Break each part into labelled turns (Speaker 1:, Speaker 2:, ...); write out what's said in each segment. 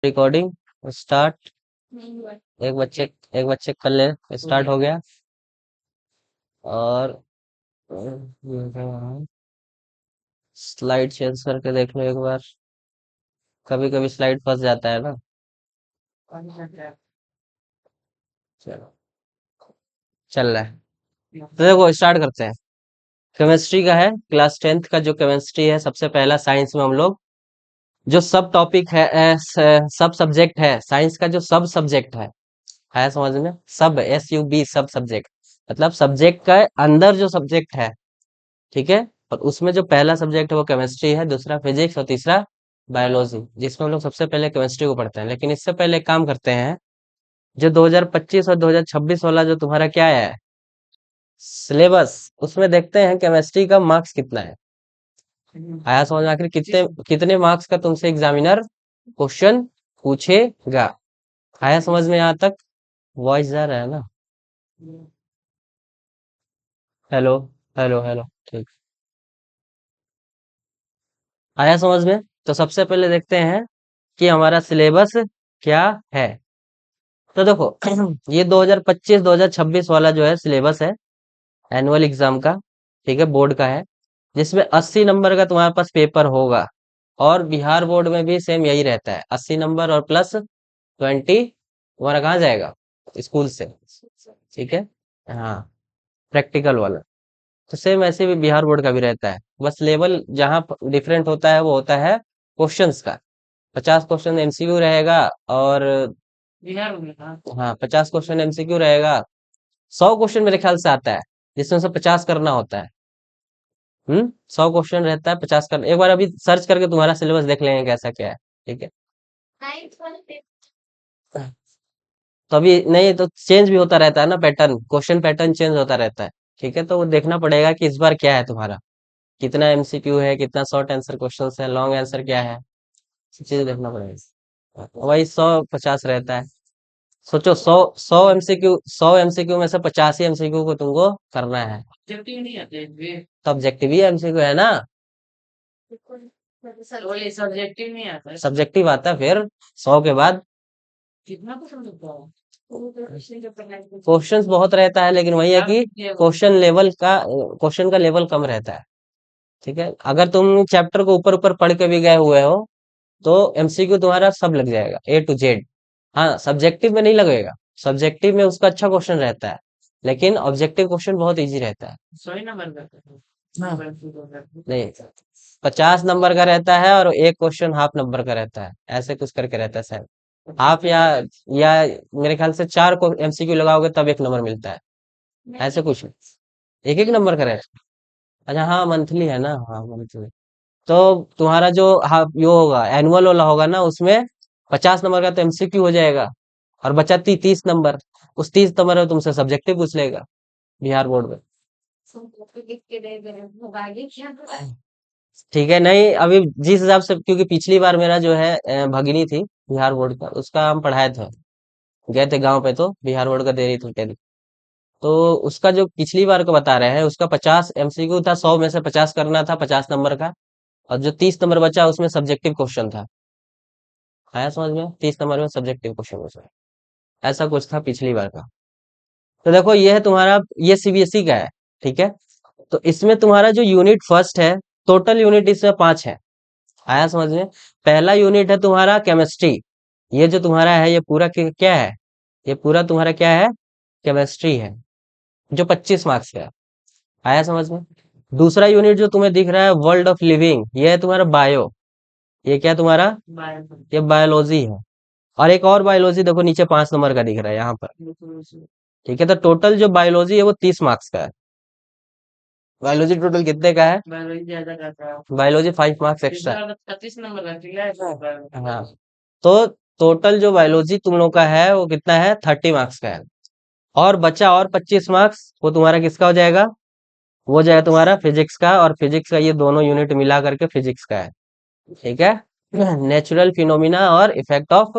Speaker 1: Recording start. एक बच्चे कर ले, स्टार्ट हो गया। और स्लाइड चेंज करके देख लो एक बार। कभी कभी स्लाइड फंस जाता है ना। चलो, चल रहा है। तो देखो स्टार्ट करते हैं। केमिस्ट्री का है, क्लास 10th का जो केमिस्ट्री है, सबसे पहला साइंस में हम लोग जो सब टॉपिक है, सब सब्जेक्ट है, साइंस का जो सब सब्जेक्ट है समझ में? सब SUB सब सब्जेक्ट, मतलब सब्जेक्ट का अंदर जो सब्जेक्ट है, ठीक है। और उसमें जो पहला सब्जेक्ट है वो केमिस्ट्री है, दूसरा फिजिक्स और तीसरा बायोलॉजी, जिसमें हम लोग सबसे पहले केमिस्ट्री को पढ़ते हैं। लेकिन इससे पहले एक काम करते हैं, जो 2025 और 2026 वाला जो तुम्हारा क्या है सिलेबस, उसमें देखते हैं केमिस्ट्री का मार्क्स कितना है। आया समझ में? आखिर कितने कितने मार्क्स का तुमसे एग्जामिनर क्वेश्चन पूछेगा। आया समझ में यहाँ तक? वॉइस जा रहा है ना? हेलो, हेलो, हेलो, ठीक। आया समझ में? तो सबसे पहले देखते हैं कि हमारा सिलेबस क्या है। तो देखो ये 2025-2026 वाला जो है सिलेबस है, एनुअल एग्जाम का, ठीक है, बोर्ड का है, जिसमें 80 नंबर का तुम्हारे पास पेपर होगा। और बिहार बोर्ड में भी सेम यही रहता है, 80 नंबर और प्लस 20 तुम्हारा कहाँ जाएगा? स्कूल से, ठीक है। हाँ, प्रैक्टिकल वाला। तो सेम ऐसे भी बिहार बोर्ड का भी रहता है, बस लेवल जहाँ डिफरेंट होता है वो होता है क्वेश्चंस का। 50 क्वेश्चन MCQ रहेगा। और हाँ, 50 क्वेश्चन MCQ रहेगा। 100 क्वेश्चन मेरे ख्याल से आता है, जिसमें से 50 करना होता है। 100 क्वेश्चन रहता है, 50 करना। एक बार अभी सर्च करके तुम्हारा सिलेबस देख लेंगे कैसा क्या है, ठीक है। तो अभी नहीं, तो चेंज भी होता रहता है ना, पैटर्न, क्वेश्चन पैटर्न चेंज होता रहता है, ठीक है। तो वो देखना पड़ेगा कि इस बार क्या है तुम्हारा, कितना MCQ है, कितना शॉर्ट आंसर क्वेश्चन है, लॉन्ग आंसर क्या है, चीज देखना पड़ेगा। वही 100-50 रहता है। सोचो, 100 MCQ में से 85 MCQ को तुमको करना है। तो ऑब्जेक्टिव ही MCQ है ना, सब्जेक्टिव आता है फिर 100 के बाद। क्वेश्चंस बहुत रहता है, लेकिन वही है कि क्वेश्चन का लेवल कम रहता है, ठीक है। अगर तुम चैप्टर को ऊपर ऊपर पढ़ के भी गए हुए हो तो MCQ तुम्हारा सब लग जाएगा A to Z। हाँ, सब्जेक्टिव में नहीं लगेगा, सब्जेक्टिव में उसका अच्छा क्वेश्चन रहता है, लेकिन ऑब्जेक्टिव क्वेश्चन बहुत इजी रहता है। नहीं, 50 नंबर का रहता है और एक क्वेश्चन हाफ नंबर का रहता है, ऐसे कुछ करके रहता है शायद। हाफ या मेरे ख्याल से 4 को MCQ लगाओगे तब एक नंबर मिलता है, ऐसे कुछ। एक एक नंबर का रहता है। अच्छा, हाँ मंथली है ना, हाँ मंथली। तो तुम्हारा जो हाँ यो होगा, एनुअल वाला होगा ना, उसमें 50 नंबर का तो MCQ हो जाएगा, और बचा 30 नंबर। उस 30 नंबर में तुमसे सब्जेक्टिव पूछ लेगा बिहार बोर्ड में। ठीक है। नहीं, अभी जिस हिसाब से, क्योंकि पिछली बार मेरा जो है भगिनी थी बिहार बोर्ड का, उसका हम पढ़ाए थे, गए थे गांव पे, तो बिहार बोर्ड का दे रही थी 10th। तो उसका जो पिछली बार का बता रहे हैं, उसका 50 MCQ था, 100 में से 50 करना था, 50 नंबर का। और जो 30 नंबर बचा उसमें सब्जेक्टिव क्वेश्चन था। आया समझ में? 30 नंबर में सब्जेक्टिव क्वेश्चन उसमें, ऐसा कुछ था पिछली बार का। तो देखो ये है तुम्हारा, ये CBSE का है, ठीक है। तो इसमें तुम्हारा जो यूनिट फर्स्ट है, टोटल यूनिट इसमें 5 है। आया समझ में? पहला यूनिट है तुम्हारा केमिस्ट्री। ये जो तुम्हारा है ये पूरा क्या है? ये पूरा तुम्हारा क्या है? केमिस्ट्री है, जो 25 मार्क्स का है। आया समझ में? दूसरा यूनिट जो तुम्हें दिख रहा है, वर्ल्ड ऑफ लिविंग, ये है तुम्हारा बायो। ये क्या है तुम्हारा? ये बायोलॉजी है। और एक और बायोलॉजी देखो नीचे 5 नंबर का दिख रहा है यहाँ पर, ठीक है। तो टोटल जो बायोलॉजी है वो 30 मार्क्स का है। बायोलॉजी टोटल कितने का है? Biology 5 marks extra. हाँ, तो टोटल जो बायोलॉजी तुम लोग का है वो कितना है? 30 मार्क्स का है। और बचा और 25 मार्क्स, वो तुम्हारा किसका हो जाएगा? वो जाएगा तुम्हारा फिजिक्स का, और फिजिक्स का ये दोनों यूनिट मिला करके फिजिक्स का है, ठीक है। नेचुरल फिनोमिना और effect of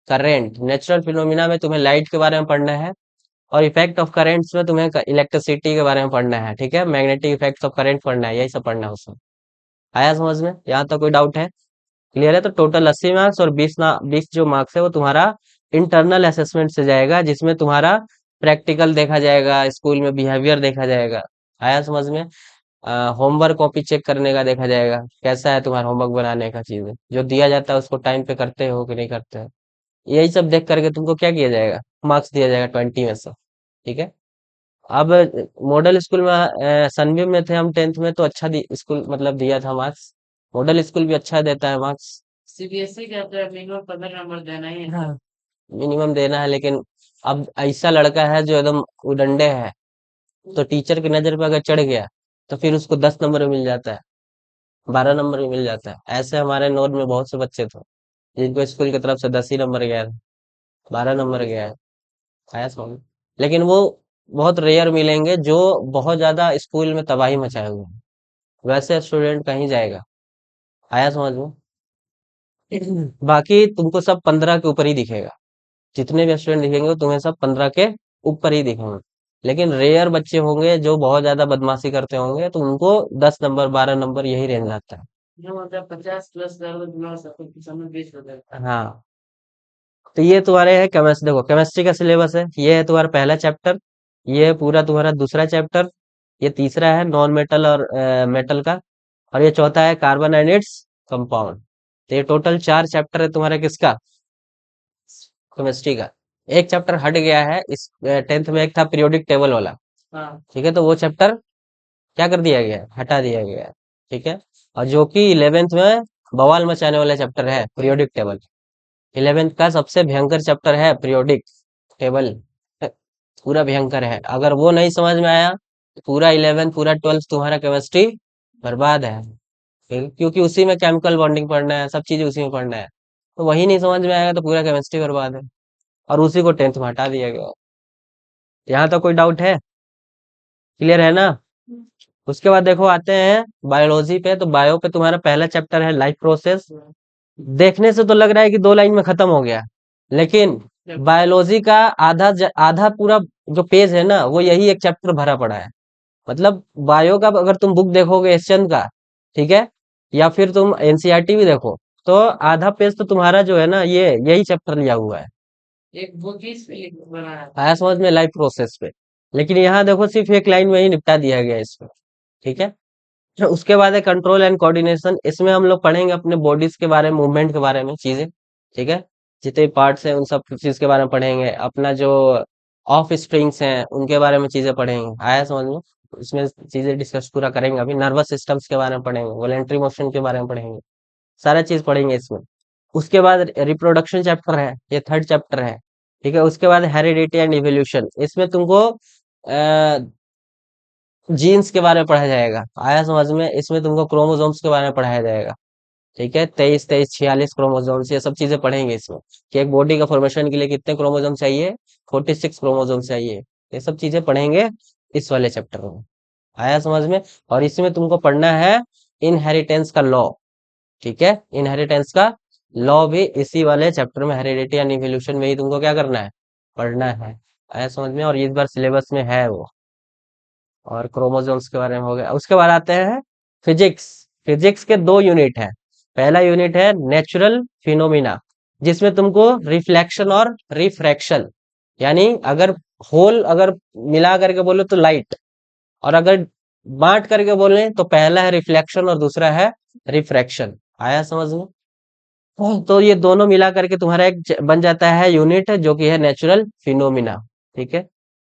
Speaker 1: current. Natural phenomena में तुम्हें लाइट के बारे में पढ़ना है, और इफेक्ट ऑफ करेंट्स में तुम्हें इलेक्ट्रिसिटी के बारे में पढ़ना है, ठीक है। मैग्नेटिक इफेक्ट्स ऑफ करंट पढ़ना है, यही सब पढ़ना है उसमें। आया समझ में? यहाँ तक कोई डाउट है? क्लियर है? तो टोटल 80 मार्क्स और 20 जो मार्क्स है वो तुम्हारा इंटरनल असेसमेंट से जाएगा, जिसमें तुम्हारा प्रैक्टिकल देखा जाएगा, स्कूल में बिहेवियर देखा जाएगा। आया समझ में? होमवर्क कॉपी चेक करने का देखा जाएगा, कैसा है तुम्हारा होमवर्क बनाने का, चीजें जो दिया जाता है उसको टाइम पे करते हो कि नहीं करते हो। यही सब देख करके तुमको क्या किया जाएगा, मार्क्स दिया जाएगा 20 में से। ठीक है? अब मॉडल स्कूल में सनबीम में थे हम 10th में, तो अच्छा स्कूल मतलब दिया था मार्क्स। मॉडल स्कूल भी अच्छा देता है मार्क्स। सीबीएसई कहते हैं मिनिमम 15 नंबर देना ही है। हाँ, मिनिमम देना है, लेकिन अब ऐसा लड़का है जो एकदम उडंडे है, तो टीचर की नजर पे अगर चढ़ गया तो फिर उसको 10 नंबर मिल जाता है, 12 नंबर भी मिल जाता है। ऐसे हमारे नोट में बहुत से बच्चे थे जिनको स्कूल की तरफ से 10 ही नंबर गया है, 12 नंबर गया है। आया समझ? लेकिन वो बहुत रेयर मिलेंगे जो बहुत ज्यादा स्कूल में तबाही मचाए हुए हैं, वैसे स्टूडेंट कहीं जाएगा। आया समझ में? बाकी तुमको सब 15 के ऊपर ही दिखेगा, जितने भी स्टूडेंट दिखेंगे वो तुम्हें सब 15 के ऊपर ही दिखेंगे। लेकिन रेयर बच्चे होंगे जो बहुत ज्यादा बदमाशी करते होंगे, तो उनको 10 नंबर 12 नंबर यही रेंज आता है। जो मतलब 50 प्लस हाँ। तो ये तुम्हारे है केमिस्ट्री, देखो केमिस्ट्री का सिलेबस है, ये है तुम्हारा पहला चैप्टर, ये है पूरा तुम्हारा दूसरा चैप्टर, ये तीसरा है नॉन मेटल और मेटल का, और ये चौथा है कार्बन एंड इट्स कंपाउंड। तो ये टोटल 4 चैप्टर है तुम्हारे किसका, केमिस्ट्री का। एक चैप्टर हट गया है इस 10th में, एक था पीरियोडिक टेबल वाला। हाँ। ठीक है, तो वो चैप्टर क्या कर दिया गया है, हटा दिया गया है। ठीक है? और जो कि 11th में बवाल मचाने वाला चैप्टर है पीरियोडिक टेबल। 11th का सबसे भयंकर चैप्टर है पीरियोडिक टेबल, पूरा भयंकर है। अगर वो नहीं समझ में आया तो पूरा 11th पूरा 12th तुम्हारा केमिस्ट्री बर्बाद है। क्योंकि उसी में केमिकल बॉन्डिंग पढ़ना है, सब चीजें उसी में पढ़ना है। तो वही नहीं समझ में आएगा तो पूरा केमिस्ट्री बर्बाद है, और उसी को 10th में हटा दिया गया। यहाँ तो कोई डाउट है? क्लियर है ना? उसके बाद देखो आते हैं बायोलॉजी पे, तो बायो पे तुम्हारा पहला चैप्टर है लाइफ प्रोसेस। देखने से तो लग रहा है कि 2 लाइन में खत्म हो गया, लेकिन बायोलॉजी का आधा पूरा जो पेज है ना, वो यही एक चैप्टर भरा पड़ा है। मतलब बायो का अगर तुम बुक देखोगे एसचंद का, ठीक है, या फिर तुम एनसीईआरटी भी देखो, तो आधा पेज तो तुम्हारा जो है ना, ये यही चैप्टर लिया हुआ है। एक बुक ही बना है, आया समझ में, लाइफ प्रोसेस पे। लेकिन यहाँ देखो सिर्फ एक लाइन में ही निपटा दिया गया है इसको। ठीक है? तो उसके बाद है कंट्रोल एंड कोऑर्डिनेशन, इसमें हम लोग पढ़ेंगे अपने बॉडीज के बारे में, मूवमेंट के बारे में चीजें। ठीक है? जितने पार्ट्स हैं उन सब चीज के बारे में पढ़ेंगे, अपना जो ऑफ स्प्रिंग्स हैं उनके बारे में चीजें पढ़ेंगे। आया समझ में? इसमें चीजें डिस्कस पूरा करेंगे, अभी नर्वस सिस्टम्स के बारे में पढ़ेंगे, वॉलेंटरी मोशन के बारे में पढ़ेंगे, सारा चीज पढ़ेंगे इसमें। उसके बाद रिप्रोडक्शन चैप्टर है, ये थर्ड चैप्टर है। ठीक है? उसके बाद हेरिडिटी एंड इवोल्यूशन, इसमें तुमको जीन्स के बारे में पढ़ाया जाएगा। आया समझ में? इसमें तुमको क्रोमोसोम्स के बारे में पढ़ाया जाएगा। ठीक है? 23 23 46 क्रोमोसोम्स, ये सब चीजें पढ़ेंगे इसमें, कि एक बॉडी का फॉर्मेशन के लिए कितने क्रोमोसोम चाहिए, 46 क्रोमोसोम चाहिए। ये सब चीजें पढ़ेंगे इस वाले चैप्टर में। आया समझ में? और इसमें तुमको पढ़ना है इनहेरिटेंस का लॉ। ठीक है? इनहेरिटेंस का लॉ भी इसी वाले चैप्टर में, हेरिडिटी एंड इवोल्यूशन में ही तुमको क्या करना है, पढ़ना है। आया समझ में? और इस बार सिलेबस में है वो। और क्रोमोसोम्स के बारे में हो गया। उसके बाद आते हैं फिजिक्स। फिजिक्स के 2 यूनिट हैं। पहला यूनिट है नेचुरल फिनोमिना, जिसमें तुमको रिफ्लेक्शन और रिफ्रैक्शन, यानी अगर होल अगर मिला करके बोलो तो लाइट, और अगर बांट करके बोले तो पहला है रिफ्लेक्शन और दूसरा है रिफ्रैक्शन। आया समझ में? तो ये दोनों मिला करके तुम्हारा एक बन जाता है यूनिट, जो कि है नेचुरल फिनोमिना। ठीक है?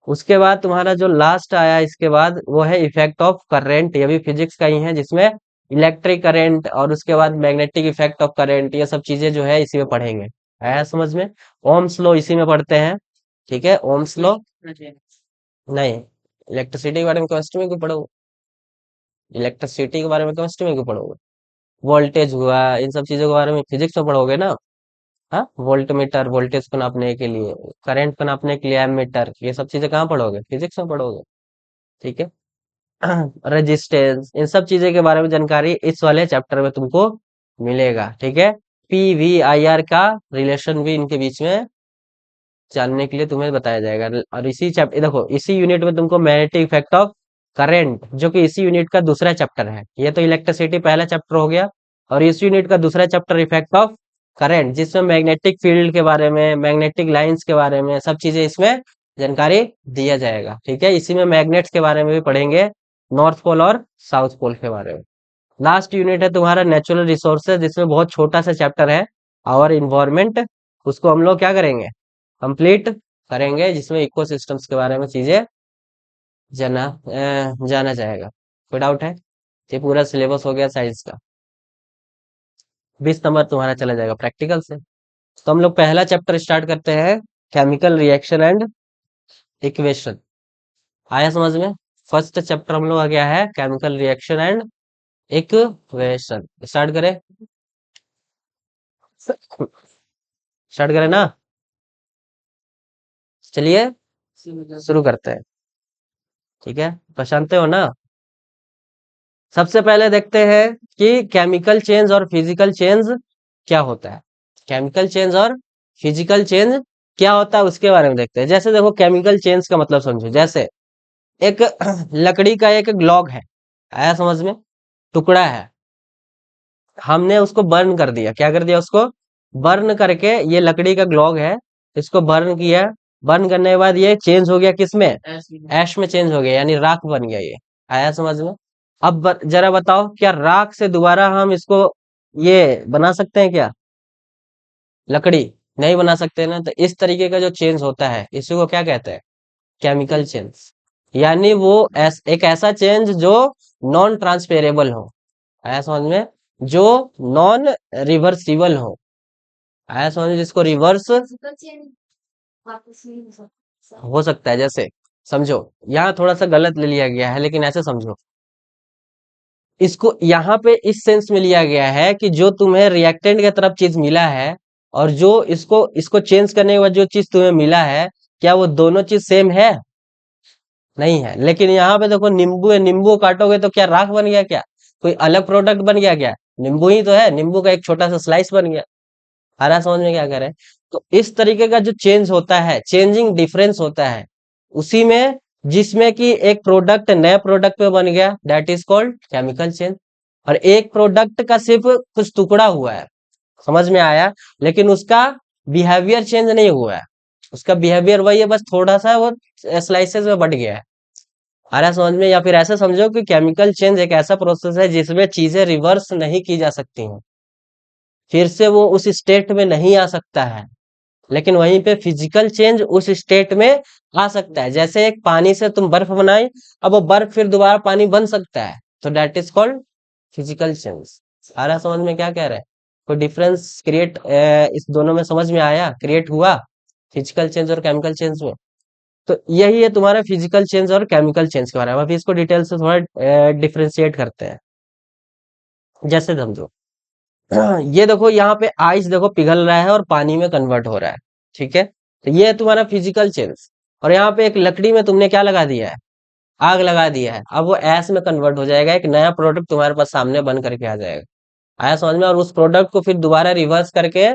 Speaker 1: उसके बाद तुम्हारा जो लास्ट आया इसके बाद, वो है इफेक्ट ऑफ करंट, ये भी फिजिक्स का ही है, जिसमें इलेक्ट्रिक करंट और उसके बाद मैग्नेटिक इफेक्ट ऑफ करंट, ये सब चीजें जो है इसी में पढ़ेंगे। आया समझ में? ओम्स लॉ इसी में पढ़ते हैं। ठीक है? ओम्स लॉ नहीं, इलेक्ट्रिसिटी के बारे में केमिस्ट्री में क्यों पढ़ोगे, इलेक्ट्रिसिटी के बारे में केमिस्ट्री में क्यों पढ़ोगे? वोल्टेज हुआ, इन सब चीजों के बारे में फिजिक्स में पढ़ोगे ना। हाँ, वोल्ट मीटर वोल्टेज को नापने के लिए, करंट को नापने के लिए एमीटर, ये सब चीजें कहाँ पढ़ोगे, फिजिक्स में पढ़ोगे। ठीक है? रेजिस्टेंस, इन सब चीजें के बारे में जानकारी इस वाले चैप्टर में तुमको मिलेगा। ठीक है? PVIR का रिलेशन भी इनके बीच में जानने के लिए तुम्हें बताया जाएगा। और इसी चैप्टर देखो, इसी यूनिट में तुमको मैग्नेटिक इफेक्ट ऑफ करंट, जो कि इसी यूनिट का दूसरा चैप्टर है। ये तो इलेक्ट्रिसिटी पहला चैप्टर हो गया, और इस यूनिट का दूसरा चैप्टर इफेक्ट ऑफ करंट, जिसमें मैग्नेटिक फील्ड के बारे में, मैग्नेटिक लाइंस के बारे में, सब चीजें इसमें जानकारी दिया जाएगा। ठीक है, इसी में मैग्नेट्स के बारे में भी पढ़ेंगे, नॉर्थ पोल और साउथ पोल के बारे में। लास्ट यूनिट है तुम्हारा नेचुरल रिसोर्सेज, जिसमें बहुत छोटा सा चैप्टर है आवर इन्वायरमेंट, उसको हम लोग क्या करेंगे, कंप्लीट करेंगे, जिसमें इकोसिस्टम्स के बारे में चीजें जाना जाएगा। कोई डाउट है? ये पूरा सिलेबस हो गया साइंस का। 20 नंबर तुम्हारा चला जाएगा प्रैक्टिकल से। तो हम लोग पहला चैप्टर स्टार्ट करते हैं, केमिकल रिएक्शन एंड इक्वेशन। आया समझ में? फर्स्ट चैप्टर हम लोग आ गया है chemical reaction and equation. Start करें? स्टार्ट करें ना? चलिए शुरू करते हैं। ठीक है, पहचानते हो ना? सबसे पहले देखते हैं कि केमिकल चेंज और फिजिकल चेंज क्या होता है। केमिकल चेंज और फिजिकल चेंज क्या होता है उसके बारे में देखते हैं। जैसे देखो, केमिकल चेंज का मतलब समझो, जैसे एक लकड़ी का एक ग्लॉग है, आया समझ में, टुकड़ा है, हमने उसको बर्न कर दिया। क्या कर दिया? उसको बर्न करके, ये लकड़ी का ग्लॉग है, इसको बर्न किया। बर्न करने के बाद ये चेंज हो गया किसमें? ऐश में चेंज हो गया, यानी राख बन गया ये। आया समझ में? अब जरा बताओ, क्या राख से दोबारा हम इसको ये बना सकते हैं क्या, लकड़ी? नहीं बना सकते ना। तो इस तरीके का जो चेंज होता है, इसी को क्या कहते हैं? Chemical change. यानी वो एक ऐसा चेंज जो नॉन ट्रांसफेरेबल हो। आया समझ में? जो नॉन रिवर्सिबल हो। समझ में? जिसको रिवर्स हो सकता है। जैसे समझो, यहाँ थोड़ा सा गलत ले लिया गया है, लेकिन ऐसे समझो, इसको यहाँ पे इस सेंस में लिया गया है कि जो तुम्हें रिएक्टेंट की तरफ चीज मिला है, और जो इसको इसको चेंज करने के बाद जो चीज तुम्हें मिला है, क्या वो दोनों चीज सेम है? नहीं है। लेकिन यहाँ पे देखो, नींबू है, नींबू काटोगे तो क्या राख बन गया क्या? कोई अलग प्रोडक्ट बन गया क्या? नींबू ही तो है, नींबू का एक छोटा सा स्लाइस बन गया। आ रहा समझ में क्या कह रहे हैं? तो इस तरीके का जो चेंज होता है, चेंजिंग डिफरेंस होता है, उसी में जिसमें कि एक प्रोडक्ट नए प्रोडक्ट पे बन गया, that is called chemical change. और एक प्रोडक्ट का सिर्फ कुछ टुकड़ा हुआ है, समझ में आया, लेकिन उसका बिहेवियर चेंज नहीं हुआ है। उसका बिहेवियर वही है, बस थोड़ा सा वो स्लाइसेस में बढ़ गया है। आ रहा है समझ में? या फिर ऐसे समझो कि केमिकल चेंज एक ऐसा प्रोसेस है जिसमें चीजें रिवर्स नहीं की जा सकती हैं, फिर से वो उस स्टेट में नहीं आ सकता है। लेकिन वहीं पे फिजिकल चेंज उस स्टेट में आ सकता है। जैसे एक पानी से तुम बर्फ बनाई, अब वो बर्फ फिर दोबारा पानी बन सकता है, तो that is called physical change. आ रहा समझ में क्या कह रहे हैं? कोई डिफरेंस क्रिएट इस दोनों में समझ में आया, क्रिएट हुआ फिजिकल चेंज और केमिकल चेंज में? तो यही है तुम्हारा फिजिकल चेंज और केमिकल चेंज के बारे में। अभी इसको डिटेल से थोड़ा डिफ्रेंशिएट करते हैं। जैसे समझो, ये देखो, यहाँ पे आइस देखो पिघल रहा है और पानी में कन्वर्ट हो रहा है। ठीक है, तो ये है तुम्हारा फिजिकल चेंज। और यहाँ पे एक लकड़ी में तुमने क्या लगा दिया है? आग लगा दिया है। अब वो ऐस में कन्वर्ट हो जाएगा, एक नया प्रोडक्ट तुम्हारे पास सामने बन करके आ जाएगा। आया समझ में? और उस प्रोडक्ट को फिर दोबारा रिवर्स करके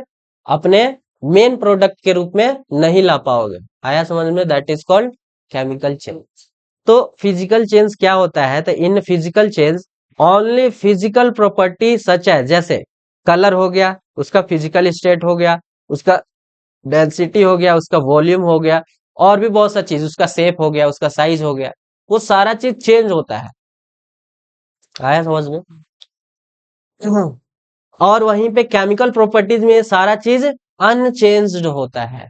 Speaker 1: अपने मेन प्रोडक्ट के रूप में नहीं ला पाओगे। आया समझ में? That is called chemical change. तो फिजिकल चेंज क्या होता है? तो in physical change only physical property सच है, जैसे कलर हो गया, उसका फिजिकल स्टेट हो गया, उसका डेंसिटी हो गया, उसका वॉल्यूम हो गया, और भी बहुत सा चीज, उसका शेप हो गया, उसका साइज हो गया, वो सारा चीज चेंज होता है। आया समझ में? और वहीं पे केमिकल प्रॉपर्टीज में ये सारा चीज अनचेंज्ड होता है।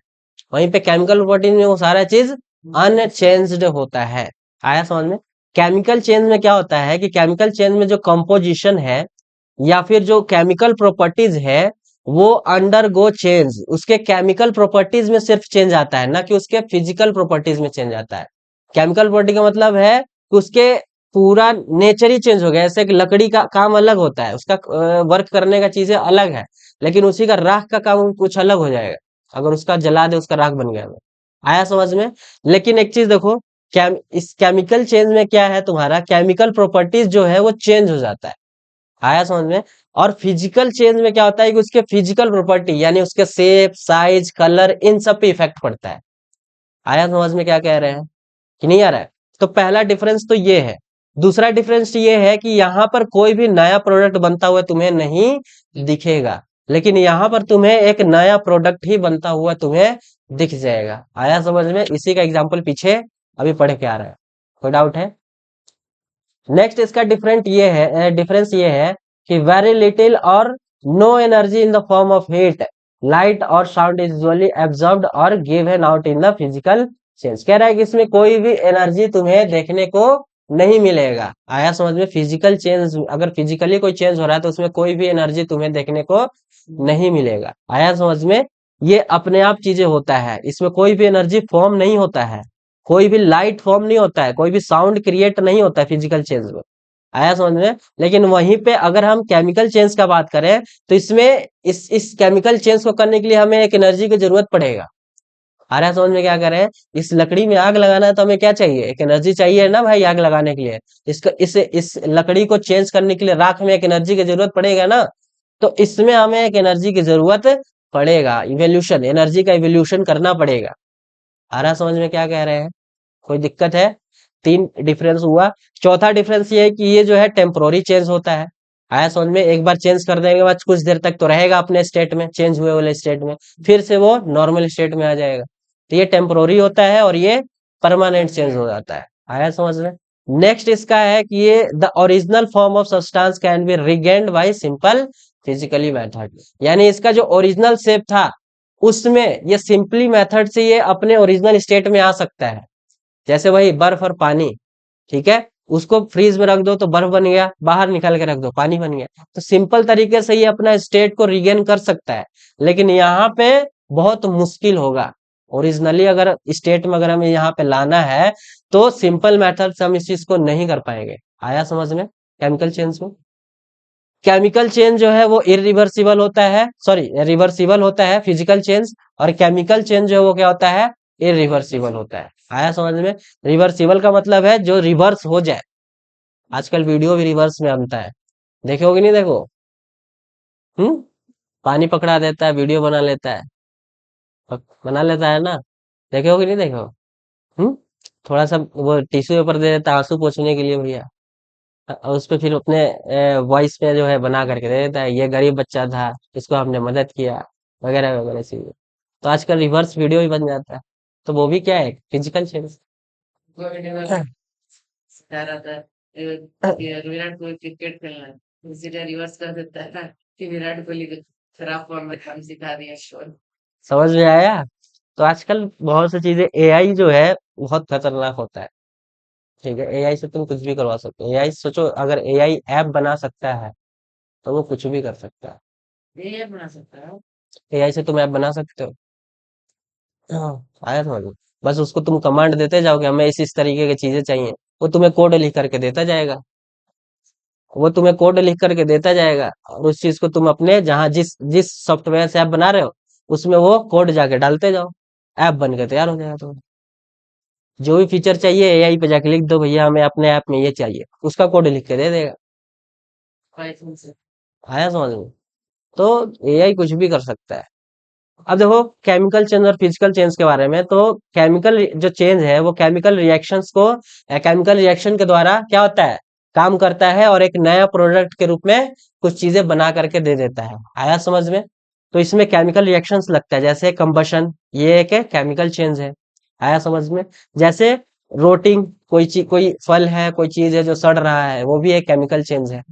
Speaker 1: वहीं पे केमिकल प्रॉपर्टीज में वो सारा चीज अनचेंज्ड होता है। आया समझ में? केमिकल चेंज में क्या होता है कि केमिकल चेंज में जो कंपोजिशन है या फिर जो केमिकल प्रॉपर्टीज है, वो अंडर गो चेंज। उसके केमिकल प्रॉपर्टीज में सिर्फ चेंज आता है, ना कि उसके फिजिकल प्रॉपर्टीज में चेंज आता है। केमिकल प्रॉपर्टी का मतलब है कि उसके पूरा नेचर ही चेंज हो गया। जैसे कि लकड़ी का काम अलग होता है, उसका वर्क करने का चीजें अलग है, लेकिन उसी का राख का काम कुछ अलग हो जाएगा। अगर उसका जला दे, उसका राख बन गया तो। आया समझ में? लेकिन एक चीज देखो, इस केमिकल चेंज में क्या है, तुम्हारा केमिकल प्रॉपर्टीज जो है वो चेंज हो जाता है। आया समझ में? और फिजिकल चेंज में क्या होता है कि उसके फिजिकल प्रॉपर्टी, यानी उसके शेप, साइज, कलर, इन सब पे इफेक्ट पड़ता है। आया समझ में क्या कह रहे हैं कि नहीं आ रहा है? तो पहला डिफरेंस तो ये है। दूसरा डिफरेंस ये है कि यहाँ पर कोई भी नया प्रोडक्ट बनता हुआ तुम्हें नहीं दिखेगा, लेकिन यहाँ पर तुम्हें एक नया प्रोडक्ट ही बनता हुआ तुम्हें दिख जाएगा। आया समझ में? इसी का एग्जाम्पल पीछे अभी पढ़ के आ रहा है। कोई डाउट है? नेक्स्ट इसका डिफरेंस ये है कि वेरी लिटिल और no energy in the form of heat, light और साउंड इज यूजुअली एब्जॉर्ब्ड और given out in the physical change. कह रहा है कि इसमें कोई भी एनर्जी तुम्हें देखने को नहीं मिलेगा। आया समझ में? फिजिकल चेंज, अगर फिजिकली कोई चेंज हो रहा है तो उसमें कोई भी एनर्जी तुम्हें देखने को नहीं मिलेगा। आया समझ में? ये अपने आप चीजें होता है, इसमें कोई भी एनर्जी फॉर्म नहीं होता है, कोई भी लाइट फॉर्म नहीं होता है, कोई भी साउंड क्रिएट नहीं होता है फिजिकल चेंज में। आया समझ में? लेकिन वहीं पे अगर हम केमिकल चेंज का बात करें तो इसमें इस केमिकल चेंज को करने के लिए हमें एक एनर्जी की जरूरत पड़ेगा। आ रहा है समझ में? क्या करें, इस लकड़ी में आग लगाना है तो हमें क्या चाहिए? एक एनर्जी चाहिए ना भाई, आग लगाने के लिए। इसका इस लकड़ी को चेंज करने के लिए राख में एक एनर्जी की जरूरत पड़ेगा ना, तो इसमें हमें एक एनर्जी की जरूरत पड़ेगा। इवोल्यूशन, एनर्जी का इवोल्यूशन करना पड़ेगा। आ रहा समझ में क्या कह रहे हैं? कोई दिक्कत है? तीन डिफरेंस हुआ। चौथा डिफरेंस ये है कि ये जो है टेम्पोररी चेंज होता है। आया समझ में? एक बार चेंज कर देने के बाद कुछ देर तक तो रहेगा अपने स्टेट में, चेंज हुए वाले स्टेट में, फिर से वो नॉर्मल स्टेट में आ जाएगा। तो ये टेम्पोररी होता है और ये परमानेंट चेंज हो जाता है। आया समझ में? नेक्स्ट इसका है कि ये the original form of substance can be regained bye simple physically method. यानी इसका जो ओरिजिनल शेप था उसमें ये सिंपली मेथड से ये अपने ओरिजिनल स्टेट में आ सकता है। जैसे वही बर्फ और पानी, ठीक है, उसको फ्रीज में रख दो तो बर्फ बन गया, बाहर निकाल के रख दो पानी बन गया। तो सिंपल तरीके से ये अपना स्टेट को रिगेन कर सकता है, लेकिन यहाँ पे बहुत मुश्किल होगा। ओरिजिनली अगर स्टेट में अगर हमें यहाँ पे लाना है तो सिंपल मेथड से हम इस चीज को नहीं कर पाएंगे। आया समझ में? केमिकल चेंज में केमिकल चेंज जो है वो इरिवर्सिबल होता है, सॉरी रिवर्सिबल होता है फिजिकल चेंज, और केमिकल चेंज जो है वो क्या होता है? इरिवर्सिबल होता है। आया समझ में? रिवर्सिबल का मतलब है जो रिवर्स हो जाए। आजकल वीडियो भी रिवर्स में बनता है, देखे हो कि नहीं? देखो, हम्म, पानी पकड़ा देता है, वीडियो बना लेता है, बना लेता है ना? देखे हो कि नहीं? देखे हो? हम्म, थोड़ा सा वो टिश्यू पेपर दे देता है आंसू पोंछने के लिए भैया, और उस पे फिर अपने वॉइस में जो है बना करके दे देता है, ये गरीब बच्चा था, इसको हमने मदद किया, वगैरह वगैरह चीजें। तो आजकल रिवर्स वीडियो भी बन जाता है, तो वो भी क्या है? Physical change. सिखा रहा था कि विराट कोहली क्रिकेट खेलना है, इसीलिए रिवर्स कर देता है ना कि विराट कोहली को खराब फॉर्म में काम सिखा दिया। समझ में आया? तो आजकल बहुत सी चीजें, एआई जो है बहुत खतरनाक होता है। ठीक है, एआई से तुम कुछ भी करवा सकते हो। एआई सोचो, अगर एआई ऐप बना सकता है तो वो कुछ भी कर सकता है। एआई बना सकता है, एआई से तुम ऐप बना सकते हो। हाँ, आया समझ में? बस उसको तुम कमांड देते जाओगे, हमें इस तरीके की चीजें चाहिए, वो तुम्हें कोड लिख करके देता जाएगा। वो तुम्हें कोड लिख करके देता जाएगा, और उस चीज को तुम अपने जहां जिस जिस सॉफ्टवेयर से ऐप बना रहे हो उसमें वो कोड जाके डालते जाओ, ऐप बन के तैयार हो जाएगा। तो जो भी फीचर चाहिए एआई पे जाके लिख दो, भैया हमें अपने ऐप में ये चाहिए, उसका कोड लिख के दे देगा। आया समझ में? तो एआई कुछ भी कर सकता है। अब देखो केमिकल चेंज और फिजिकल चेंज के बारे में, तो केमिकल जो चेंज है वो केमिकल रिएक्शंस को, केमिकल रिएक्शन के द्वारा क्या होता है? काम करता है और एक नया प्रोडक्ट के रूप में कुछ चीजें बना करके दे देता है। आया समझ में? तो इसमें केमिकल रिएक्शंस लगता है, जैसे कंबशन, ये एक केमिकल चेंज है। आया समझ में? जैसे रोटिंग, कोई चीज, कोई फल है, कोई चीज है जो सड़ रहा है, वो भी एक केमिकल चेंज है।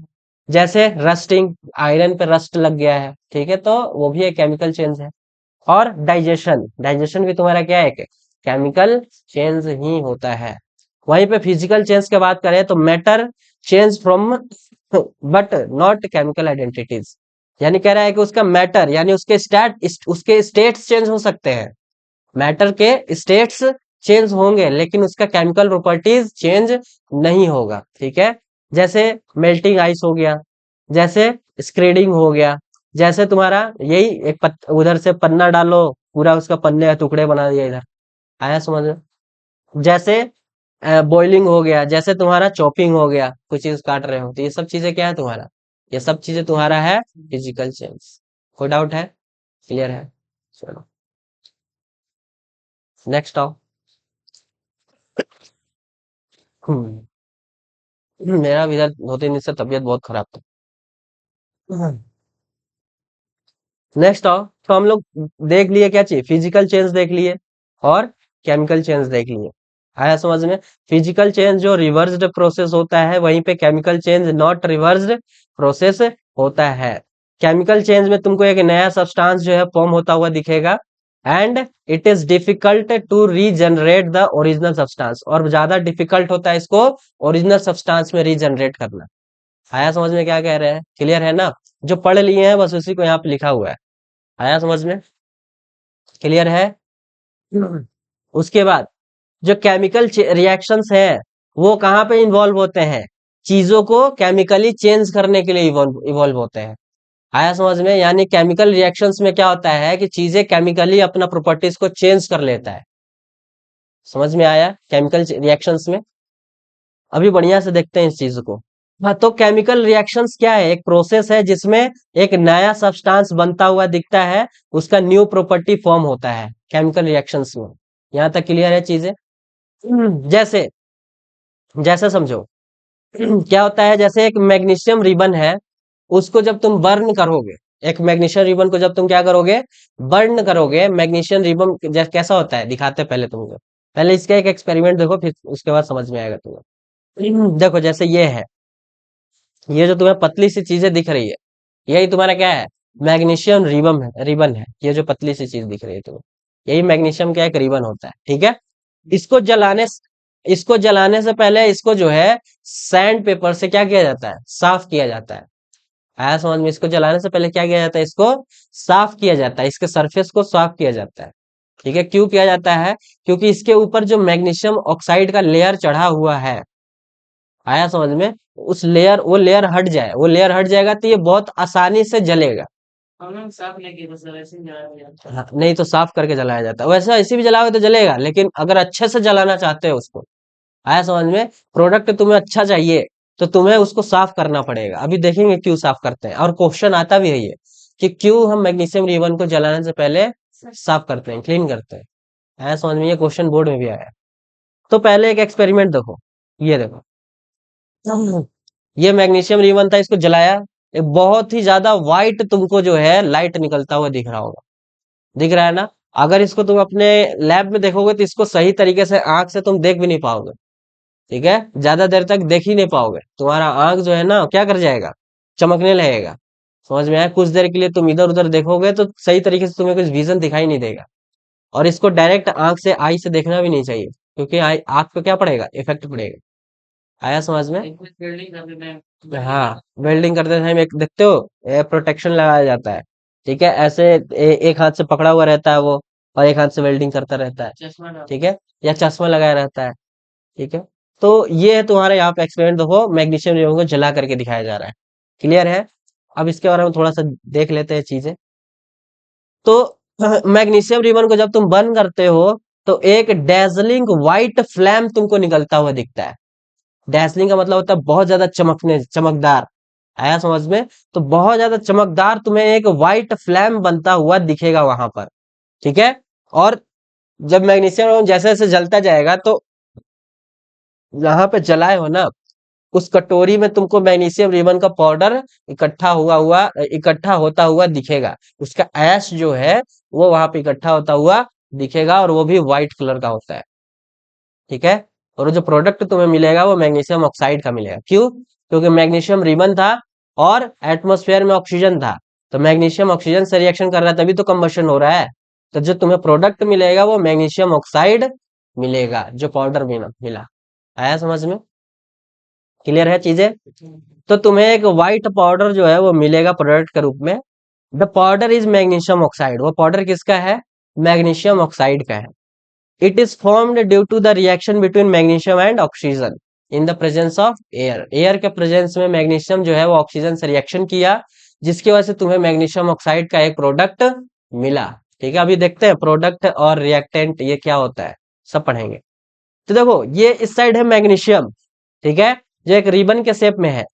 Speaker 1: जैसे रस्टिंग, आयरन पे रस्ट लग गया है, ठीक है, तो वो भी एक केमिकल चेंज है। और डाइजेशन, डाइजेशन भी तुम्हारा क्या है? केमिकल चेंज ही होता है। वहीं पे फिजिकल चेंज की बात करें तो matter change from but not chemical identities. यानी कह रहा है कि उसका मैटर यानी उसके स्टेट्स चेंज हो सकते हैं, मैटर के स्टेट्स चेंज होंगे लेकिन उसका केमिकल प्रॉपर्टीज चेंज नहीं होगा। ठीक है, जैसे मेल्टिंग आइस हो गया, जैसे स्क्रीडिंग हो गया, जैसे तुम्हारा यही उधर से पन्ना डालो, पूरा उसका पन्ने का टुकड़े बना दिया इधर। आया समझ में? जैसे बॉइलिंग हो गया, जैसे तुम्हारा चॉपिंग हो गया, कुछ चीज काट रहे हो, तो ये सब चीजें क्या है तुम्हारा? ये सब चीजें तुम्हारा है फिजिकल चेंज। कोई डाउट है? क्लियर है? चलो नेक्स्ट आओ। हम्म मेरा भी इधर 2-3 दिन से तबीयत बहुत खराब था। नेक्स्ट आओ, तो हम लोग देख लिए क्या चाहिए, फिजिकल चेंज देख लिए और केमिकल चेंज देख लिए। आया समझ में? फिजिकल चेंज जो रिवर्स्ड प्रोसेस होता है, वहीं पे chemical change not reversed process होता है। केमिकल चेंज में तुमको एक नया सब्सटेंस जो है फॉर्म होता हुआ दिखेगा, and it is difficult to regenerate the original substance, और ज्यादा डिफिकल्ट होता है इसको ओरिजिनल सब्सटेंस में रीजनरेट करना। आया समझ में क्या कह रहे हैं? क्लियर है ना? जो पढ़ लिए हैं बस उसी को यहाँ पे लिखा हुआ है। आया समझ में? क्लियर है? उसके बाद जो केमिकल रिएक्शंस हैं, वो कहाँ पे इन्वॉल्व होते हैं? चीजों को केमिकली चेंज करने के लिए इवॉल्व इवॉल्व होते हैं। आया समझ में? यानी केमिकल रिएक्शंस में क्या होता है कि चीजें केमिकली अपना प्रॉपर्टीज को चेंज कर लेता है। समझ में आया? केमिकल रिएक्शंस में अभी बढ़िया से देखते हैं इस चीज को। हाँ, तो केमिकल रिएक्शंस क्या है? एक प्रोसेस है जिसमें एक नया सब्सटेंस बनता हुआ दिखता है, उसका न्यू प्रॉपर्टी फॉर्म होता है केमिकल रिएक्शंस में। यहाँ तक क्लियर है चीजें? जैसे जैसे समझो, क्या होता है, जैसे एक मैग्नीशियम रिबन है, उसको जब तुम बर्न करोगे, एक मैग्नीशियम रिबन को जब तुम क्या करोगे, बर्न करोगे, मैग्नीशियम रिबन कैसा होता है दिखाते हैं पहले तुमको। पहले इसका एक एक्सपेरिमेंट देखो, फिर उसके बाद समझ में आएगा तुम्हें। देखो जैसे ये है, ये जो तुम्हें पतली सी चीजें दिख रही है, यही तुम्हारा क्या है, मैग्नीशियम रिबन है। ये जो पतली सी चीज दिख रही है तुम्हें, यही मैग्नीशियम का एक रिबन होता है। ठीक है? इसको जलाने इसको जलाने से पहले इसको जो है सैंड पेपर से क्या किया जाता है, साफ किया जाता है। आया समझ में? इसको जलाने से पहले क्या किया जाता है, इसको साफ किया जाता है, इसके सरफेस को साफ किया जाता है। ठीक है? क्यों किया जाता है? क्योंकि इसके ऊपर जो मैग्नीशियम ऑक्साइड का लेयर चढ़ा हुआ है, आया समझ में, उस लेयर वो लेयर हट जाए, वो लेयर हट जाएगा तो ये बहुत आसानी से जलेगा। हाँ, नहीं तो साफ करके जलाया जाता है, वैसे ऐसे भी जलाओगे तो जलेगा, लेकिन अगर अच्छे से जलाना चाहते हो उसको, आया समझ में, प्रोडक्ट तुम्हें अच्छा चाहिए, तो तुम्हें उसको साफ करना पड़ेगा। अभी देखेंगे क्यों साफ करते हैं, और क्वेश्चन आता भी है ये कि क्यों हम मैग्नीशियम रिबन को जलाने से पहले साफ करते हैं, क्लीन करते हैं। आया समझ में? ये क्वेश्चन बोर्ड में भी आया है। तो पहले एक एक्सपेरिमेंट देखो, ये देखो, ये मैग्नीशियम रिबन था, इसको जलाया, एक बहुत ही ज्यादा व्हाइट तुमको जो है लाइट निकलता हुआ दिख रहा होगा, दिख रहा है ना? अगर इसको तुम अपने लैब में देखोगे तो इसको सही तरीके से आंख से तुम देख भी नहीं पाओगे। ठीक है? ज्यादा देर तक देख ही नहीं पाओगे, तुम्हारा आंख जो है ना क्या कर जाएगा, चमकने लगेगा। समझ में आया? कुछ देर के लिए तुम इधर उधर देखोगे तो सही तरीके से तुम्हें कुछ विजन दिखाई नहीं देगा। और इसको डायरेक्ट आंख से आई से देखना भी नहीं चाहिए, क्योंकि आई आंख पे क्या पड़ेगा, इफेक्ट पड़ेगा। आया समझ में? हाँ, वेल्डिंग करते टाइम एक देखते हो, प्रोटेक्शन लगाया जाता है। ठीक है? ऐसे एक हाथ से पकड़ा हुआ रहता है वो, और एक हाथ से वेल्डिंग करता रहता है। ठीक है? या चश्मा लगाया रहता है। ठीक है? तो ये है तुम्हारे यहाँ पे एक्सपेरिमेंट, देखो मैग्नीशियम रिबन को जला करके दिखाया जा रहा है। क्लियर है? अब इसके बारे में थोड़ा सा देख लेते हैं चीजें। तो मैग्नीशियम रिबन को जब तुम बर्न करते हो, तो एक डेजलिंग व्हाइट फ्लैम तुमको निकलता हुआ दिखता है। डैसलिंग का मतलब होता है बहुत ज्यादा चमकने, चमकदार। आया समझ में? तो बहुत ज्यादा चमकदार तुम्हें एक व्हाइट फ्लैम बनता हुआ दिखेगा वहां पर। ठीक है? और जब मैग्नीशियम जैसे जैसे जलता जाएगा, तो यहाँ पे जलाए हो ना, उस कटोरी में तुमको मैग्नीशियम रिबन का पाउडर इकट्ठा होता हुआ दिखेगा। उसका ऐश जो है वो वहां पे इकट्ठा होता हुआ दिखेगा, और वो भी व्हाइट कलर का होता है। ठीक है? और वो जो प्रोडक्ट तुम्हें मिलेगा वो मैग्नीशियम ऑक्साइड का मिलेगा। क्यों? क्योंकि मैग्नीशियम रिबन था और एटमॉस्फेयर में ऑक्सीजन था, तो मैग्नीशियम ऑक्सीजन से रिएक्शन कर रहा है, तभी तो कंबशन हो रहा है। तो जो तुम्हें प्रोडक्ट मिलेगा वो मैग्नीशियम ऑक्साइड मिलेगा, जो पाउडर मिला। आया समझ में? क्लियर है चीजें? तो तुम्हें एक व्हाइट पाउडर जो है वो मिलेगा प्रोडक्ट के रूप में। The powder is magnesium oxide, वो पाउडर किसका है, मैग्नीशियम ऑक्साइड का है। It is formed due to the reaction between magnesium and oxygen in the presence of air, air के प्रेजेंस में मैग्नीशियम जो है वो ऑक्सीजन से रिएक्शन किया, जिसकी वजह से तुम्हें मैग्नीशियम ऑक्साइड का एक प्रोडक्ट मिला। ठीक है? अभी देखते हैं प्रोडक्ट और रिएक्टेंट ये क्या होता है, सब पढ़ेंगे। तो देखो ये इस साइड है मैग्नीशियम, ठीक है, जो एक रिबन के शेप में है,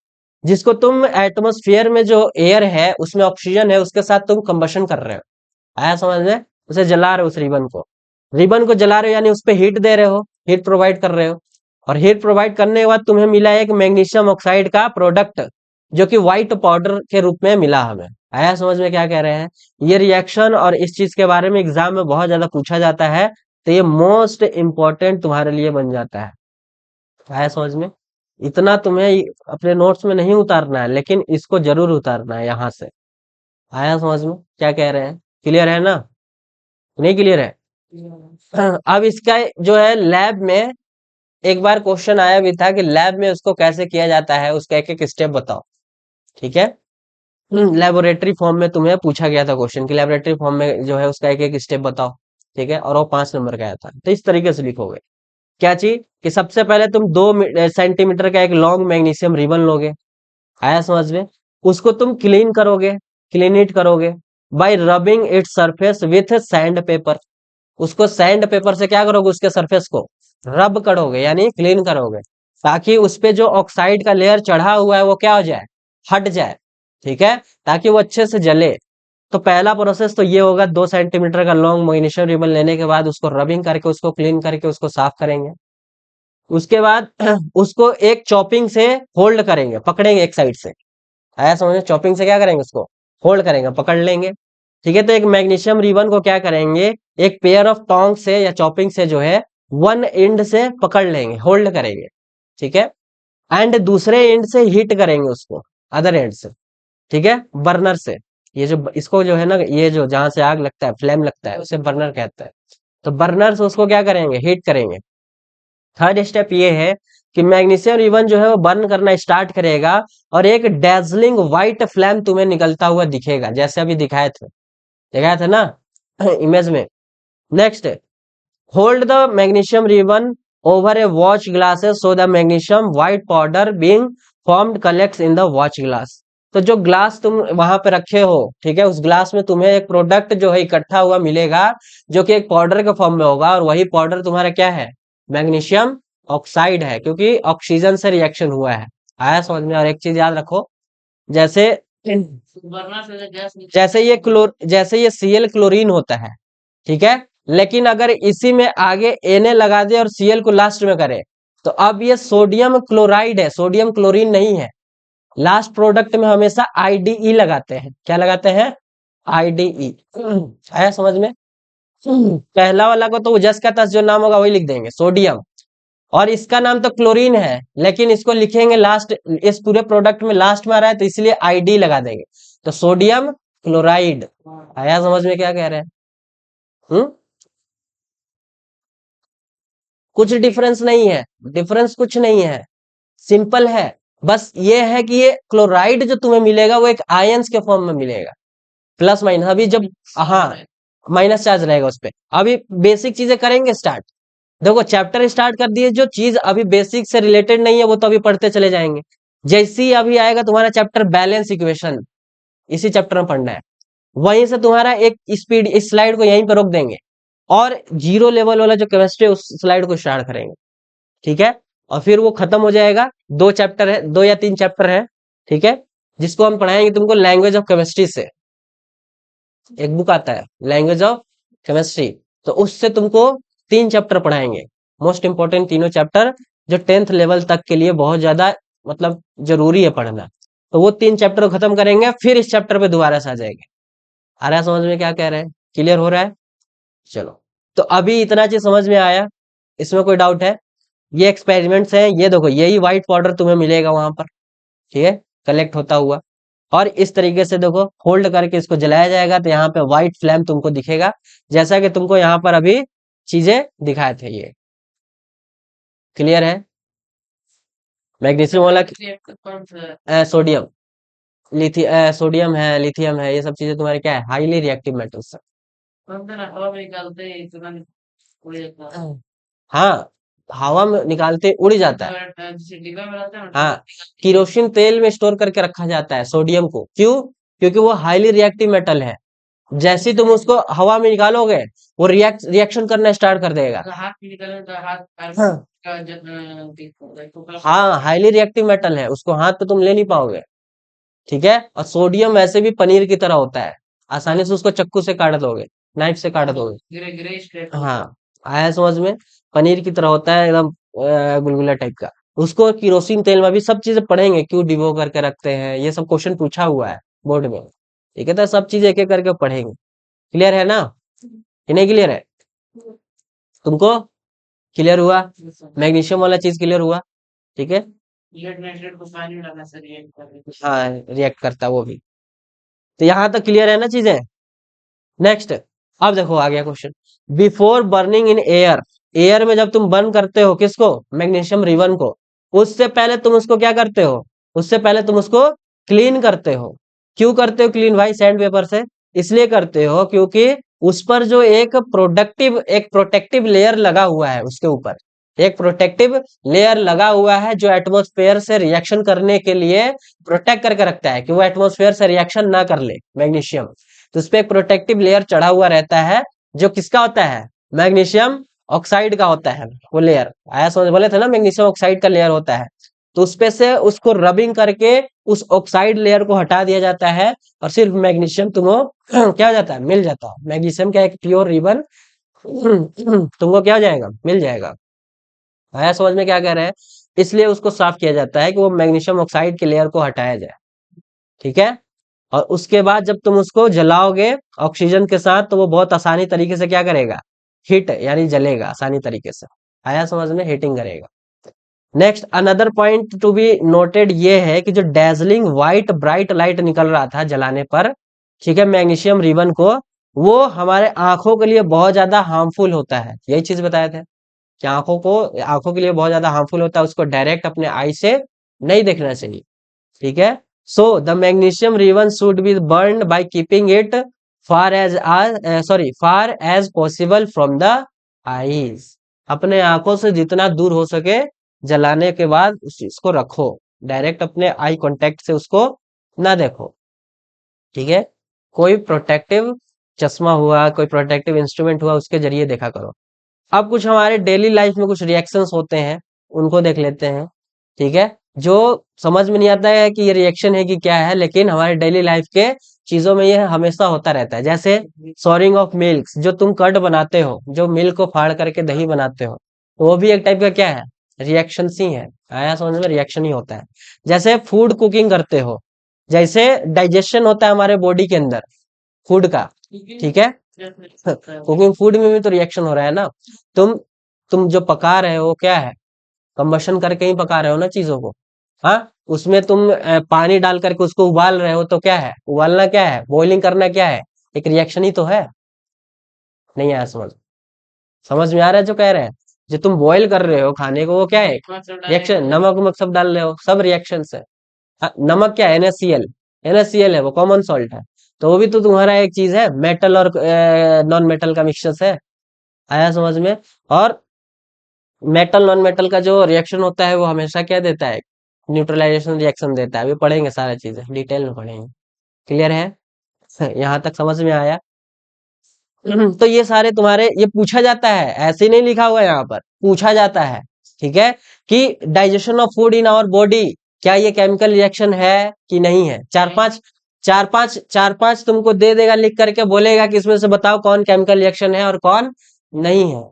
Speaker 1: जिसको तुम एटमोस्फियर में जो एयर है उसमें ऑक्सीजन है, उसके साथ तुम कंबशन कर रहे हो। आया समझ में? उसे जला रहे हो, उस रिबन को जला रहे हो, यानी उस पे हीट दे रहे हो, हीट प्रोवाइड कर रहे हो। और हीट प्रोवाइड करने के बाद तुम्हें मिला एक मैग्नीशियम ऑक्साइड का प्रोडक्ट, जो कि व्हाइट पाउडर के रूप में मिला हमें। आया समझ में क्या कह रहे हैं? ये रिएक्शन और इस चीज के बारे में एग्जाम में बहुत ज्यादा पूछा जाता है, तो ये मोस्ट इंपॉर्टेंट तुम्हारे लिए बन जाता है। आया समझ में? इतना तुम्हें अपने नोट्स में नहीं उतारना है, लेकिन इसको जरूर उतारना है यहाँ से। आया समझ में क्या कह रहे हैं? क्लियर है ना? नहीं क्लियर है? अब इसका जो है लैब में एक बार क्वेश्चन आया भी था कि लैब में उसको कैसे किया जाता है, उसका एक एक स्टेप बताओ। ठीक है, लेबोरेटरी फॉर्म में तुम्हें पूछा गया था क्वेश्चन कि लेबोरेटरी फॉर्म में जो है उसका एक एक स्टेप बताओ। ठीक है, और वो 5 नंबर का आया था, तो इस तरीके से लिखोगे। क्या चीज कि सबसे पहले तुम 2 सेंटीमीटर का एक लॉन्ग मैग्नीशियम रिबन लोगे। आया समझ में? उसको तुम क्लीन करोगे, क्लीन इट करोगे bye rubbing it surface with sand paper. उसको सैंड पेपर से क्या करोगे? उसके सरफेस को रब करोगे, यानी क्लीन करोगे, ताकि उस पे जो ऑक्साइड का लेयर चढ़ा हुआ है वो क्या हो जाए? हट जाए। ठीक है, ताकि वो अच्छे से जले। तो पहला प्रोसेस तो ये होगा, 2 सेंटीमीटर का लॉन्ग मैग्नीशियम रिबन लेने के बाद उसको रबिंग करके, उसको क्लीन करके, उसको साफ करेंगे। उसके बाद उसको एक चॉपिंग से होल्ड करेंगे, पकड़ेंगे एक साइड से। आया समझ में? चॉपिंग से क्या करेंगे? उसको होल्ड करेंगे, पकड़ लेंगे। ठीक है, तो एक मैग्नीशियम रिबन को क्या करेंगे? एक पेयर ऑफ टोंग से या चॉपिंग से जो है वन एंड से पकड़ लेंगे, होल्ड करेंगे। ठीक है, एंड दूसरे एंड से हीट करेंगे उसको, अदर एंड से। ठीक है, बर्नर से। ये जो इसको जो है ना, ये जो जहां से आग लगता है, फ्लेम लगता है, उसे बर्नर कहता है। तो बर्नर से उसको क्या करेंगे? हीट करेंगे। थर्ड स्टेप ये है कि मैग्नीशियम रिबन जो है वो बर्न करना स्टार्ट करेगा, और एक डेजलिंग व्हाइट फ्लेम तुम्हें निकलता हुआ दिखेगा, जैसे अभी दिखाया था ना इमेज में। Next, hold the magnesium ribbon over A watch glasses so the magnesium white powder being formed collects in the watch glass. तो जो ग्लास तुम वहां पे रखे हो, ठीक है, उस ग्लास में तुम्हें एक प्रोडक्ट जो है इकट्ठा हुआ मिलेगा, जो कि एक पाउडर के फॉर्म में होगा, और वही पाउडर तुम्हारा क्या है? मैग्नीशियम ऑक्साइड है, क्योंकि ऑक्सीजन से रिएक्शन हुआ है। आया समझ में? और एक चीज याद रखो, जैसे जैसे ये Cl क्लोरीन होता है, ठीक है, लेकिन अगर इसी में आगे Na लगा दे और Cl को लास्ट में करे, तो अब ये सोडियम क्लोराइड है, सोडियम क्लोरीन नहीं है। लास्ट प्रोडक्ट में हमेशा आईडीई लगाते हैं। क्या लगाते हैं? आईडीई। आया समझ में? पहला वाला को तो जस का तस जो नाम होगा वही लिख देंगे, सोडियम। और इसका नाम तो क्लोरीन है, लेकिन इसको लिखेंगे लास्ट, इस पूरे प्रोडक्ट में लास्ट में आ रहा है, तो इसलिए आईडी लगा देंगे, तो सोडियम क्लोराइड। आया समझ में क्या कह रहे हैं? हम्म कुछ डिफरेंस नहीं है, डिफरेंस कुछ नहीं है, सिंपल है। बस ये है कि ये क्लोराइड जो तुम्हें मिलेगा वो एक आयंस के फॉर्म में मिलेगा, प्लस माइनस। अभी जब, हाँ, माइनस चार्ज रहेगा उस पे। अभी बेसिक चीजें करेंगे स्टार्ट। देखो चैप्टर स्टार्ट कर दिए, जो चीज अभी बेसिक से रिलेटेड नहीं है वो तो अभी पढ़ते चले जाएंगे। जैसे ही अभी आएगा तुम्हारा चैप्टर बैलेंस इक्वेशन, इसी चैप्टर में पढ़ना है, वहीं से तुम्हारा एक स्पीड, इस स्लाइड को यहीं पर रोक देंगे, और जीरो लेवल वाला जो केमिस्ट्री है उस स्लाइड को स्टार्ट करेंगे। ठीक है, और फिर वो खत्म हो जाएगा। 2 चैप्टर है, 2 या 3 चैप्टर है। ठीक है, जिसको हम पढ़ाएंगे तुमको लैंग्वेज ऑफ केमिस्ट्री से। एक बुक आता है लैंग्वेज ऑफ केमिस्ट्री, तो उससे तुमको 3 चैप्टर पढ़ाएंगे, मोस्ट इंपॉर्टेंट तीनों चैप्टर, जो 10th लेवल तक के लिए बहुत ज्यादा मतलब जरूरी है पढ़ना। तो वो 3 चैप्टर को खत्म करेंगे, फिर इस चैप्टर पे दोबारा से आ जाएंगे। आ रहा है समझ में क्या कह रहे हैं? क्लियर हो रहा है? चलो, तो अभी इतना चीज समझ में आया, इसमें कोई डाउट है? ये एक्सपेरिमेंट्स हैं, ये देखो यही व्हाइट पाउडर तुम्हें मिलेगा वहां पर, ठीक है, कलेक्ट होता हुआ। और इस तरीके से देखो होल्ड करके इसको जलाया जाएगा, तो यहाँ पे व्हाइट फ्लेम तुमको दिखेगा, जैसा कि तुमको यहाँ पर अभी चीजें दिखाए थे ये। क्लियर है? मैग्नीशियम वाला सोडियम, सोडियम है, लिथियम है, ये सब चीजें तुम्हारे क्या है? Highly reactive metals. हाँ, हवा में निकालते उड़ जाता है। हाँ, किरोसिन तेल में स्टोर करके रखा जाता है सोडियम को। क्यों? क्योंकि वो हाईली रिएक्टिव मेटल है। जैसे ही तुम उसको हवा में निकालोगे, वो रिएक्शन करना स्टार्ट कर देगा। हाँ, हाँ, हाईली रिएक्टिव मेटल है, उसको हाथ पे तुम ले नहीं पाओगे। ठीक है, और सोडियम वैसे भी पनीर की तरह होता है, आसानी से उसको चक्कू से काट दोगे, नाइफ से काट दोगे। हाँ, आया समझ में? पनीर की तरह होता है एकदम, गुलगुला टाइप का, उसको केरोसिन तेल में भी सब चीजें पढ़ेंगे, क्यों डिबो करके रखते हैं, ये सब क्वेश्चन पूछा हुआ है बोर्ड में। ठीक है, तो सब चीज एक एक करके पढ़ेंगे। क्लियर है ना, कि नहीं क्लियर है तुमको? क्लियर हुआ? मैग्नीशियम वाला चीज क्लियर हुआ? ठीक है। हाँ, रिएक्ट करता है वो भी। तो यहाँ तक क्लियर है ना चीजें? नेक्स्ट, अब देखो आ गया question. Before burning in air, air में जब तुम बर्न करते हो किसको, मैग्नीशियम रिबन को, उससे पहले तुम उसको क्या करते हो, उससे पहले तुम उसको क्लीन करते हो। क्यों करते हो क्लीन भाई सैंड पेपर से? इसलिए करते हो क्योंकि उस पर जो एक प्रोटेक्टिव लेयर लगा हुआ है, उसके ऊपर एक प्रोटेक्टिव लेयर लगा हुआ है जो एटमॉस्फेयर से रिएक्शन करने के लिए प्रोटेक्ट करके रखता है, कि वो एटमॉस्फेयर से रिएक्शन ना कर ले मैग्नीशियम। तो उस पे एक प्रोटेक्टिव लेयर चढ़ा हुआ रहता है, जो किसका होता है, मैग्नीशियम ऑक्साइड का होता है वो लेयर। आया समझ, बोले थे ना मैग्नीशियम ऑक्साइड का लेयर होता है। तो उस पे से उसको रबिंग करके उस ऑक्साइड लेयर को हटा दिया जाता है, और सिर्फ मैग्नीशियम तुमको क्या हो जाता है, मिल जाता है। मैग्नीशियम का एक प्योर रिबन तुमको क्या हो जाएगा, मिल जाएगा। आया समझ में क्या कह रहे हैं? इसलिए उसको साफ किया जाता है कि वो मैग्नीशियम ऑक्साइड के लेयर को हटाया जाए। ठीक है। और उसके बाद जब तुम उसको जलाओगे ऑक्सीजन के साथ, तो वो बहुत आसानी तरीके से क्या करेगा, हीट यानी जलेगा आसानी तरीके से। आया समझ में, हीटिंग करेगा। Next another point to be noted ये है कि जो डेजलिंग व्हाइट ब्राइट लाइट निकल रहा था जलाने पर, ठीक है, मैग्नीशियम रिबन को, वो हमारे आंखों के लिए बहुत ज्यादा हार्मफुल होता है। यही चीज बताए थे कि आंखों के लिए बहुत ज्यादा हार्मफुल होता है, उसको डायरेक्ट अपने आई से नहीं देखना चाहिए। ठीक है। So the magnesium ribbon should be burn by keeping it far as possible from the eyes. अपने आंखों से जितना दूर हो सके जलाने के बाद उस चीज को रखो, डायरेक्ट अपने आई कांटेक्ट से उसको ना देखो। ठीक है। कोई प्रोटेक्टिव चश्मा हुआ, कोई प्रोटेक्टिव इंस्ट्रूमेंट हुआ, उसके जरिए देखा करो। अब कुछ हमारे डेली लाइफ में कुछ रिएक्शंस होते हैं, उनको देख लेते हैं। ठीक है। जो समझ में नहीं आता है कि ये रिएक्शन है कि क्या है, लेकिन हमारे डेली लाइफ के चीजों में ये हमेशा होता रहता है। जैसे सॉरिंग ऑफ मिल्क, जो तुम कर्ड बनाते हो, जो मिल्क को फाड़ करके दही बनाते हो, तो वो भी एक टाइप का क्या है, रिएक्शन ही है। आया समझ में, रिएक्शन ही होता है। जैसे फूड कुकिंग करते हो, जैसे डाइजेशन होता है हमारे बॉडी के अंदर फूड का। ठीक है। कुकिंग फूड में भी तो रिएक्शन हो रहा है ना। तुम तुम जो पका रहे हो क्या है, कंबशन करके ही पका रहे हो ना चीजों को। हाँ, उसमें तुम पानी डाल करके उसको उबाल रहे हो, तो क्या है, उबालना क्या है, बॉइलिंग करना क्या है, एक रिएक्शन ही तो है। नहीं आया समझ? समझ में आ रहा है जो कह रहे हैं? जो तुम बॉईल कर रहे हो खाने को, वो क्या है, रिएक्शन। नमक वमक सब डाल रहे हो, सब रिएक्शन है। हाँ, नमक क्या है, NaCl। NaCl है, वो कॉमन सॉल्ट है। तो वो भी तो तुम्हारा एक चीज है, मेटल और नॉन मेटल का मिक्सचर है। आया समझ में? और मेटल नॉन मेटल का जो रिएक्शन होता है वो हमेशा क्या देता है, न्यूट्रलाइजेशन रिएक्शन देता है। अभी पढ़ेंगे सारा चीजें डिटेल में पढ़ेंगे। क्लियर है? यहाँ तक समझ में आया? तो ये सारे तुम्हारे ये पूछा जाता है, ऐसे नहीं लिखा हुआ है, यहाँ पर पूछा जाता है। ठीक है। कि digestion of food in our body, क्या ये केमिकल रिएक्शन है कि नहीं है। चार पांच तुमको दे देगा लिख करके, बोलेगा कि इसमें से बताओ कौन केमिकल रिएक्शन है और कौन नहीं है।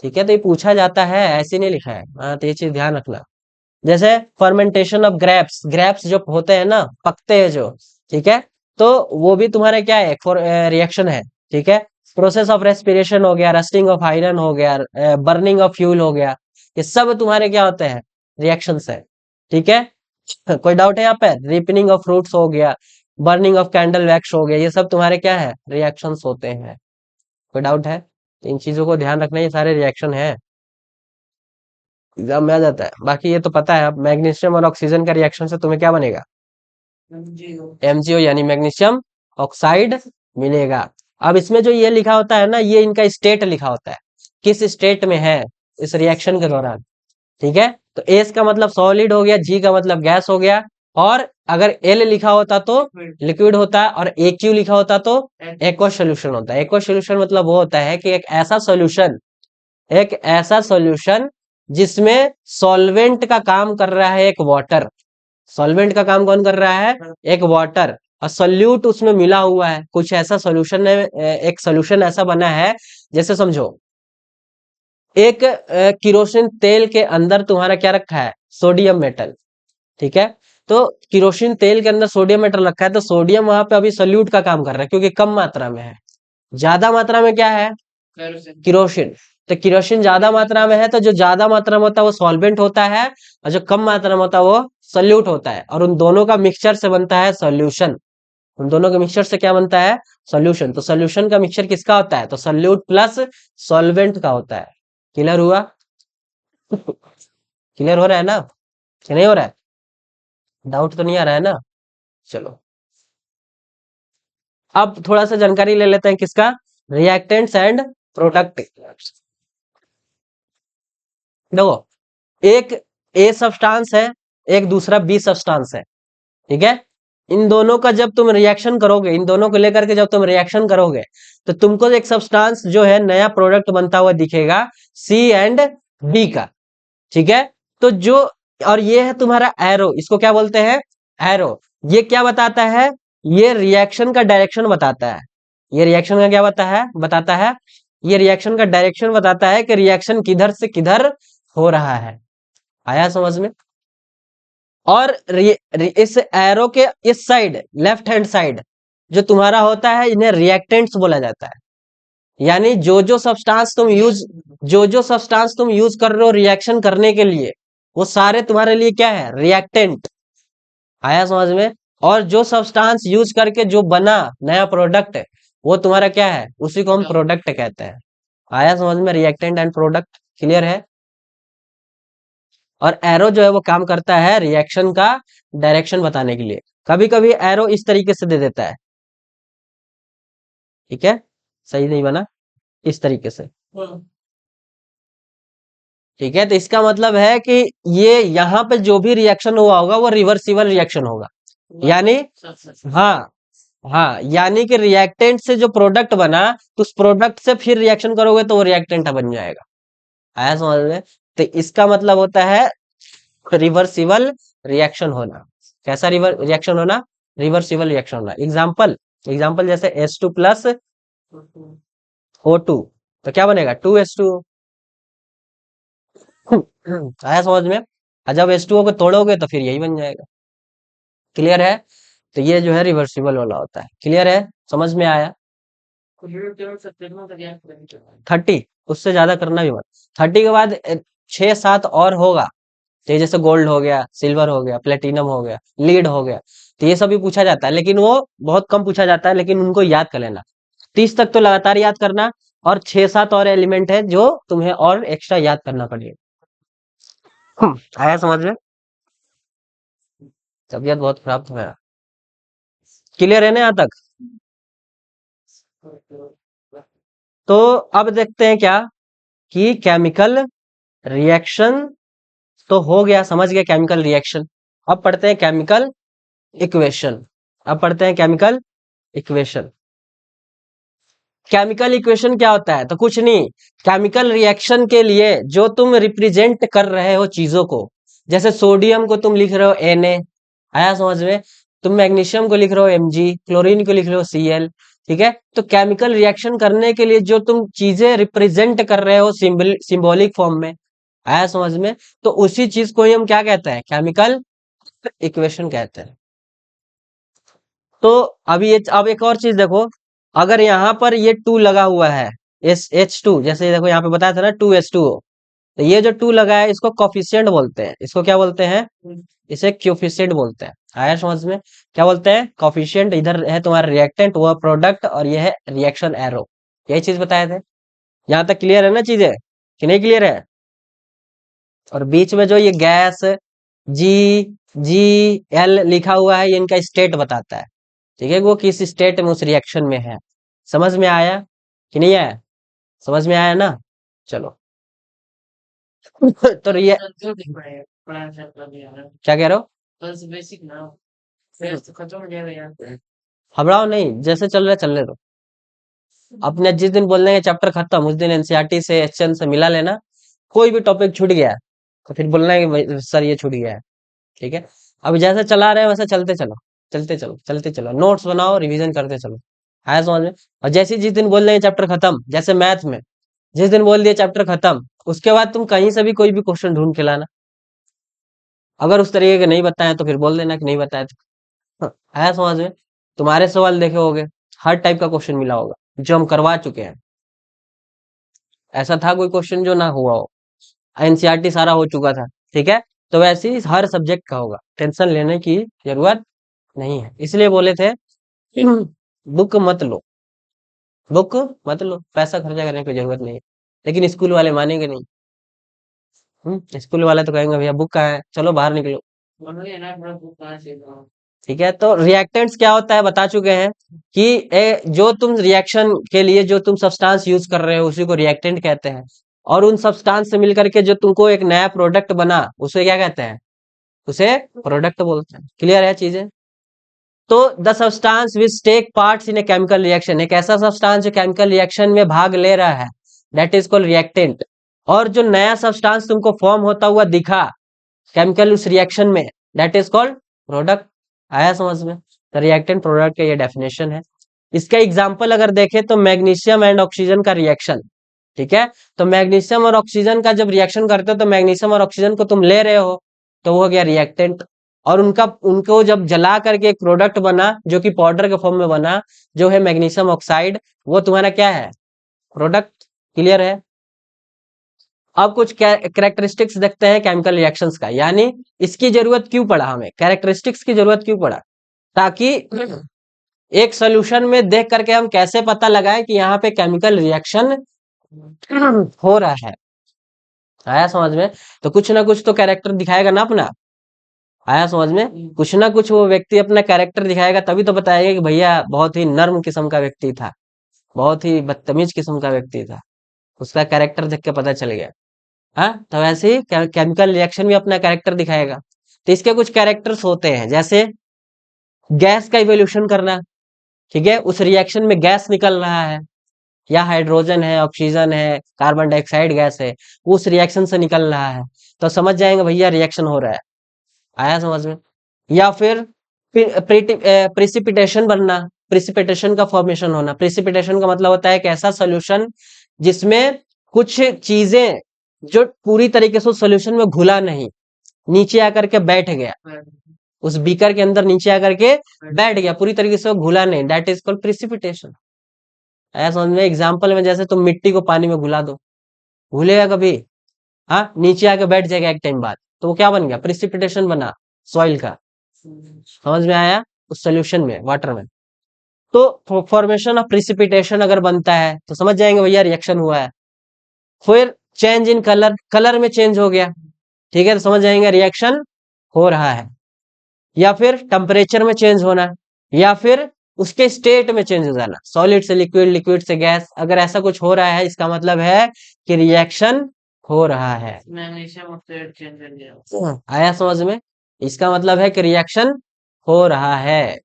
Speaker 1: ठीक है, तो ये पूछा जाता है, ऐसे नहीं लिखा है। हाँ, तो ये चीज ध्यान रखना। जैसे फर्मेंटेशन ऑफ ग्रेप्स, ग्रेप्स जो होते हैं ना, पकते हैं जो, ठीक है, तो वो भी तुम्हारे क्या है, रिएक्शन है। ठीक है। प्रोसेस ऑफ रेस्पिरेशन हो गया, रस्टिंग ऑफ आयरन हो गया, बर्निंग ऑफ फ्यूल हो गया, ये सब तुम्हारे क्या होते हैं, रिएक्शंस है। ठीक है। कोई डाउट है यहाँ पे? रिपनिंग ऑफ फ्रूट्स हो गया, बर्निंग ऑफ कैंडल वैक्स हो गया, ये सब तुम्हारे क्या है, रिएक्शंस होते हैं। कोई डाउट है? तो इन चीजों को ध्यान रखना, ये सारे रिएक्शन है, एग्जाम में आ जाता है। बाकी ये तो पता है, अब मैग्नीशियम और ऑक्सीजन का रिएक्शन से तुम्हें क्या बनेगा, MgO यानी मैग्नीशियम ऑक्साइड मिलेगा। अब इसमें जो ये लिखा होता है ना, ये इनका स्टेट लिखा होता है, किस स्टेट में है इस रिएक्शन के दौरान। ठीक है। तो एस का मतलब सॉलिड हो गया, जी का मतलब गैस हो गया, और अगर एल लिखा होता तो लिक्विड होता, और AQ लिखा होता तो एक्वा सोल्यूशन होता है। एक्वा सोल्यूशन मतलब वो होता है कि एक ऐसा सॉल्यूशन जिसमें सॉल्वेंट का काम कर रहा है एक वाटर। सॉल्वेंट का काम कौन कर रहा है, एक वाटर, और सोल्यूट उसमें मिला हुआ है। कुछ ऐसा सॉल्यूशन है, एक सॉल्यूशन ऐसा बना है, जैसे समझो एक किरोसिन तेल के अंदर तुम्हारा क्या रखा है, सोडियम मेटल, ठीक है। तो किरोसिन तेल के अंदर सोडियम मेटल रखा है, तो सोडियम वहां पे अभी सल्यूट का काम कर रहा है क्योंकि कम मात्रा में है। ज्यादा मात्रा में क्या है, किरोसिन। तो किरोसिन ज्यादा मात्रा में है, तो जो ज्यादा मात्रा में होता है वो सॉल्वेंट होता है, और जो कम मात्रा में होता है वो सल्यूट होता है, और उन दोनों का मिक्सचर से बनता है सॉल्यूशन। उन दोनों के मिक्सचर से क्या बनता है, सॉल्यूशन। तो सॉल्यूशन का मिक्सचर किसका होता है, तो सॉल्यूट प्लस सॉल्वेंट का होता है। क्लियर हुआ? क्लियर हो रहा है ना, कि नहीं हो रहा है? डाउट तो नहीं आ रहा है ना? चलो, अब थोड़ा सा जानकारी ले लेते हैं किसका, रिएक्टेंट्स एंड प्रोडक्ट। देखो, एक ए सब्सटेंस है, एक दूसरा बी सब्सटेंस है, ठीक है। इन दोनों का जब तुम रिएक्शन करोगे, इन दोनों को लेकर के जब तुम रिएक्शन करोगे, तो तुमको एक सब्सटेंस जो है नया प्रोडक्ट बनता हुआ दिखेगा, सी एंड बी का, ठीक है। तो जो, और ये है तुम्हारा एरो, इसको क्या बोलते हैं, एरो। ये क्या बताता है, ये रिएक्शन का डायरेक्शन बताता है। ये रिएक्शन का क्या बताता है, ये रिएक्शन का डायरेक्शन बताता है कि रिएक्शन किधर से किधर हो रहा है। आया समझ में? और इस एरो के इस साइड, लेफ्ट हैंड साइड, जो तुम्हारा होता है, इन्हें रिएक्टेंट्स बोला जाता है। यानी जो जो सब्सटेंस तुम यूज कर रहे हो रिएक्शन करने के लिए, वो सारे तुम्हारे लिए क्या है, रिएक्टेंट। आया समझ में? और जो सब्सटेंस यूज करके जो बना नया प्रोडक्ट, वो तुम्हारा क्या है, उसी को हम प्रोडक्ट कहते हैं। आया समझ में, रिएक्टेंट एंड प्रोडक्ट। क्लियर है? और एरो जो है वो काम करता है रिएक्शन का डायरेक्शन बताने के लिए। कभी कभी एरो इस तरीके से दे देता है, ठीक है, सही नहीं बना, इस तरीके से, ठीक है। तो इसका मतलब है कि ये यहाँ पे जो भी रिएक्शन हुआ होगा वो रिवर्सिबल रिएक्शन होगा। यानी, हाँ, हाँ, यानी कि रिएक्टेंट से जो प्रोडक्ट बना, तो उस प्रोडक्ट से फिर रिएक्शन करोगे तो वो रिएक्टेंट बन जाएगा। आया समझ में? तो इसका मतलब होता है रिवर्सिबल रिएक्शन होना। कैसा रिएक्शन होना, रिवर्सिबल रिएक्शन होना। एग्जाम्पल, जैसे H2 प्लस O2, तो क्या बनेगा, 2H2। आया समझ में? और जब H2O को तोड़ोगे तो फिर यही बन जाएगा। क्लियर है? तो ये जो है रिवर्सिबल वाला होता है। क्लियर है? समझ में आया? 30, उससे ज्यादा करना भी मत। 30 के बाद 6-7 और होगा, तो ये जैसे गोल्ड हो गया, सिल्वर हो गया, प्लेटिनम हो गया, लीड हो गया, तो ये सब भी पूछा जाता है, लेकिन वो बहुत कम पूछा जाता है, लेकिन उनको याद कर लेना। 30 तक तो लगातार याद करना, और 6-7 और एलिमेंट है जो तुम्हें और एक्स्ट्रा याद करना पड़ेगा। आया समझ में? तबीयत बहुत खराब तो है। क्लियर है ना यहाँ तक? तो अब देखते हैं क्या, कि केमिकल रिएक्शन तो हो गया, समझ गया केमिकल रिएक्शन। अब पढ़ते हैं केमिकल इक्वेशन। अब पढ़ते हैं केमिकल इक्वेशन। केमिकल इक्वेशन क्या होता है, तो कुछ नहीं, केमिकल रिएक्शन के लिए जो तुम रिप्रेजेंट कर रहे हो चीजों को, जैसे सोडियम को तुम लिख रहे हो Na, आया समझ में? तुम मैग्नीशियम को लिख रहे हो Mg, क्लोरीन को लिख रहे हो Cl, ठीक है। तो केमिकल रिएक्शन करने के लिए जो तुम चीजें रिप्रेजेंट कर रहे हो सिंबॉलिक फॉर्म में, आया समझ में? तो उसी चीज को ही हम क्या कहते हैं, केमिकल इक्वेशन कहते हैं। तो अभी ये, अब एक और चीज देखो, अगर यहाँ पर ये 2 लगा हुआ है, H2, जैसे देखो यहाँ पे बताया था ना 2H2O, तो ये जो 2 लगा है इसको कॉफिशिएंट बोलते हैं। इसको क्या बोलते हैं, इसे क्योफिशिएंट बोलते हैं। आया समझ में? क्या बोलते हैं, कॉफिशिएंट। इधर है तुम्हारा रिएक्टेंट, वो प्रोडक्ट, और ये है रिएक्शन एरो। यही चीज बताए थे। यहाँ तक क्लियर है ना चीजें, कि नहीं क्लियर है? और बीच में जो ये गैस जी जी एल लिखा हुआ है, ये इनका स्टेट बताता है, ठीक है, वो किस स्टेट में उस रिएक्शन में है। समझ में आया कि नहीं आया? समझ में आया ना? चलो। तो ये क्या कह रहे हो, घबराओ नहीं, जैसे चल रहा है चलने दो। अपने जिस दिन बोल देंगे चैप्टर खत्म, उस दिन एनसीईआरटी से एचएन से मिला लेना। कोई भी टॉपिक छूट गया तो फिर बोलना है कि सर ये छूट गया है, ठीक है। अब जैसे चला रहे हैं वैसे चलते चलो, चलते चलो, नोट्स बनाओ, रिवीजन करते चलो। आया समझ में? और जैसे जिस दिन बोल देंगे चैप्टर खत्म, जैसे मैथ में, जिस दिन बोल दिया चैप्टर खत्म, उसके बाद तुम कहीं से भी कोई भी क्वेश्चन ढूंढ के लाना। अगर उस तरीके के नहीं बताए तो फिर बोल देना कि नहीं बताए थे। हाँ, आया समझ में? तुम्हारे सवाल देखे होगे, हर टाइप का क्वेश्चन मिला होगा जो हम करवा चुके हैं। ऐसा था कोई क्वेश्चन जो ना हुआ हो? एनसीईआरटी सारा हो चुका था, ठीक है। तो वैसे ही हर सब्जेक्ट का होगा, टेंशन लेने की जरूरत नहीं है। इसलिए बोले थे बुक मत लो, बुक मत लो, पैसा खर्चा करने की जरूरत नहीं है। लेकिन स्कूल वाले मानेंगे नहीं। स्कूल वाले तो कहेंगे भैया बुक कहाँ है, चलो बाहर निकलो। ठीक है, तो रिएक्टेंट्स क्या होता है बता चुके हैं कि जो तुम रिएक्शन के लिए जो तुम सब्सटेंस यूज कर रहे हो उसी को रिएक्टेंट कहते हैं। और उन सब्सटेंस से मिलकर के जो तुमको एक नया प्रोडक्ट बना उसे क्या कहते हैं? उसे प्रोडक्ट बोलते हैं। क्लियर है चीजें? तो the substance which take parts in a chemical reaction, एक ऐसा सब्सटेंस जो केमिकल रिएक्शन में भाग ले रहा है, दैट इज कॉल्ड रिएक्टेंट। और जो नया सब्सटेंस तुमको फॉर्म होता हुआ दिखा केमिकल उस रिएक्शन में, दैट इज कॉल्ड प्रोडक्ट। आया समझ में? तो रिएक्टेंट प्रोडक्ट का ये डेफिनेशन है। इसका एग्जांपल अगर देखें तो मैग्नीशियम एंड ऑक्सीजन का रिएक्शन, ठीक है। तो मैग्नीशियम और ऑक्सीजन का जब रिएक्शन करते हो तो मैग्नीशियम और ऑक्सीजन को तुम ले रहे हो, तो वो हो गया रिएक्टेंट। और उनका उनको जब जला करके एक प्रोडक्ट बना जो कि पाउडर के फॉर्म में बना, जो है मैग्नीशियम ऑक्साइड, वो तुम्हारा क्या है? प्रोडक्ट। क्लियर है? अब कुछ कैरेक्टरिस्टिक्स देखते हैं केमिकल रिएक्शंस का, यानी इसकी जरूरत क्यों पड़ा, हमें कैरेक्टरिस्टिक्स की जरूरत क्यों पड़ा, ताकि एक सोल्यूशन में देख करके हम कैसे पता लगाएं कि यहाँ पे केमिकल रिएक्शन हो रहा है। आया समझ में? तो कुछ ना कुछ तो कैरेक्टर दिखाएगा ना अपना। आया समझ में? कुछ ना कुछ वो व्यक्ति अपना कैरेक्टर दिखाएगा, तभी तो बताएगा कि भैया बहुत ही नर्म किस्म का व्यक्ति था, बहुत ही बदतमीज किस्म का व्यक्ति था। उसका कैरेक्टर देख के पता चल गया। हाँ, तो वैसे ही केमिकल रिएक्शन भी अपना कैरेक्टर दिखाएगा। तो इसके कुछ कैरेक्टर्स होते हैं, जैसे गैस का इवोल्यूशन करना, ठीक है। उस रिएक्शन में गैस निकल रहा है, या हाइड्रोजन है, ऑक्सीजन है, कार्बन डाइऑक्साइड गैस है, वो उस रिएक्शन से निकल रहा है, तो समझ जाएंगे भैया रिएक्शन हो रहा है। आया समझ में? या फिर प्रिसिपिटेशन बनना, प्रिसिपिटेशन का फॉर्मेशन होना। प्रिसिपिटेशन का मतलब होता है एक ऐसा सोल्यूशन जिसमें कुछ चीजें जो पूरी तरीके से सोल्यूशन में घुला नहीं, नीचे आकर के बैठ गया, उस बीकर के अंदर नीचे आकर के बैठ गया, पूरी तरीके से वो घुला नहीं, दैट इज कॉल्ड प्रिसिपिटेशन। आया समझ में? एग्जाम्पल में जैसे तुम मिट्टी को पानी में घुला दो, घुलेगा कभी? हाँ, नीचे आके बैठ जाएगा एक टाइम बाद, तो वो क्या बन गया? प्रिसिपिटेशन बना सॉइल का। समझ में आया? उस सोल्यूशन में, वाटर में। तो फॉर्मेशन ऑफ प्रिसिपिटेशन अगर बनता है तो समझ जाएंगे भैया रिएक्शन हुआ है। फिर चेंज इन कलर, कलर में चेंज हो गया, ठीक है, तो समझ जाएंगे रिएक्शन हो रहा है। या फिर टेम्परेचर में चेंज होना, या फिर उसके स्टेट में चेंज हो जाना, सॉलिड से लिक्विड, लिक्विड से गैस, अगर ऐसा कुछ हो रहा है इसका मतलब है कि रिएक्शन हो रहा है। मैग्नीशियम ऑक्साइड चेंज कर गया। आया समझ में? इसका मतलब है कि रिएक्शन हो रहा है।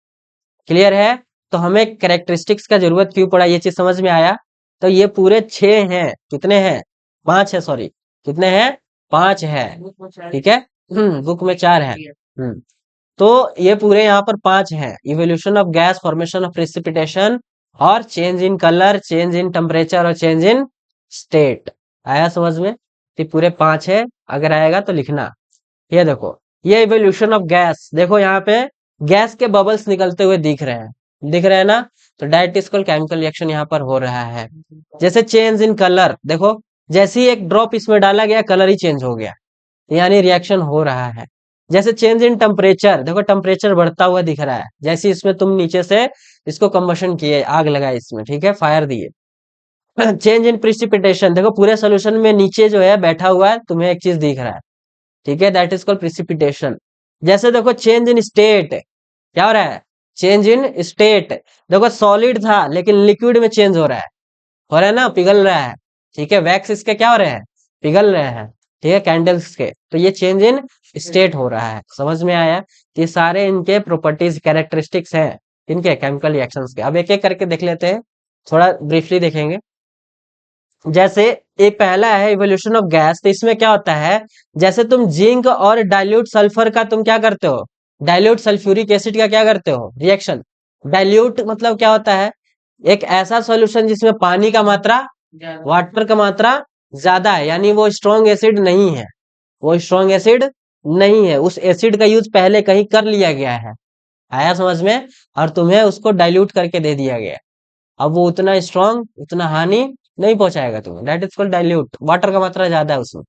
Speaker 1: क्लियर है? तो हमें कैरेक्टरिस्टिक्स का जरूरत क्यों पड़ा, ये चीज समझ में आया? तो ये पूरे 6 हैं, कितने हैं? 5 है, सॉरी, कितने हैं? 5 है, ठीक है। बुक में 4 है। तो ये पूरे यहाँ पर 5 हैं: evolution of gas, formation of precipitation, और change in colour, change in temperature, और चेंज इन स्टेट। आया समझ में? तो पूरे 5 है, अगर आएगा तो लिखना। ये देखो, ये इवोल्यूशन ऑफ गैस, देखो यहाँ पे गैस के बबल्स निकलते हुए दिख रहे हैं, दिख रहे हैं ना? तो डायरेक्ट इसको केमिकल रिएक्शन यहाँ पर हो रहा है। जैसे चेंज इन कलर, देखो जैसे ही एक ड्रॉप इसमें डाला गया कलर ही चेंज हो गया, यानी रिएक्शन हो रहा है। जैसे चेंज इन टेम्परेचर, देखो टेम्परेचर बढ़ता हुआ दिख रहा है, जैसे इसमें तुम नीचे से इसको कंबशन किए, आग लगाए इसमें, ठीक है, फायर दिए। चेंज इन प्रिसिपिटेशन, देखो पूरे सोल्यूशन में नीचे जो है बैठा हुआ है, तुम्हें एक चीज दिख रहा है, ठीक है, दैट इज कॉल्ड प्रिसिपिटेशन। जैसे देखो चेंज इन स्टेट, क्या हो रहा है? चेंज इन स्टेट, देखो सॉलिड था लेकिन लिक्विड में चेंज हो रहा है ना, पिघल रहा है, ठीक है। वैक्स इसके क्या हो रहे हैं? पिघल रहे हैं, ठीक है, कैंडल्स के। तो ये चेंज इन स्टेट हो रहा है। समझ में आया? ये सारे इनके प्रॉपर्टीज, कैरेक्टरिस्टिक्स हैं इनके केमिकल रिएक्शंस के। अब एक एक करके देख लेते हैं, थोड़ा ब्रीफली देखेंगे। जैसे एक पहला है इवोल्यूशन ऑफ गैस, तो इसमें क्या होता है, जैसे तुम जिंक और डाइल्यूट सल्फर का तुम क्या करते हो, डाइल्यूट सल्फ्यूरिक एसिड का क्या करते हो, रिएक्शन। डाइल्यूट मतलब क्या होता है? एक ऐसा सॉल्यूशन जिसमें पानी का मात्रा वाटर का मात्रा ज्यादा है, यानी वो स्ट्रॉन्ग एसिड नहीं है, वो स्ट्रॉन्ग एसिड नहीं है, उस एसिड का यूज पहले कहीं कर लिया गया है। आया समझ में? और तुम्हें उसको डाइल्यूट करके दे दिया गया। अब वो उतना स्ट्रॉन्ग, उतना हानि नहीं पहुंचाएगा तुम्हें, that is called dilute, water का मात्रा ज्यादा है उसमें।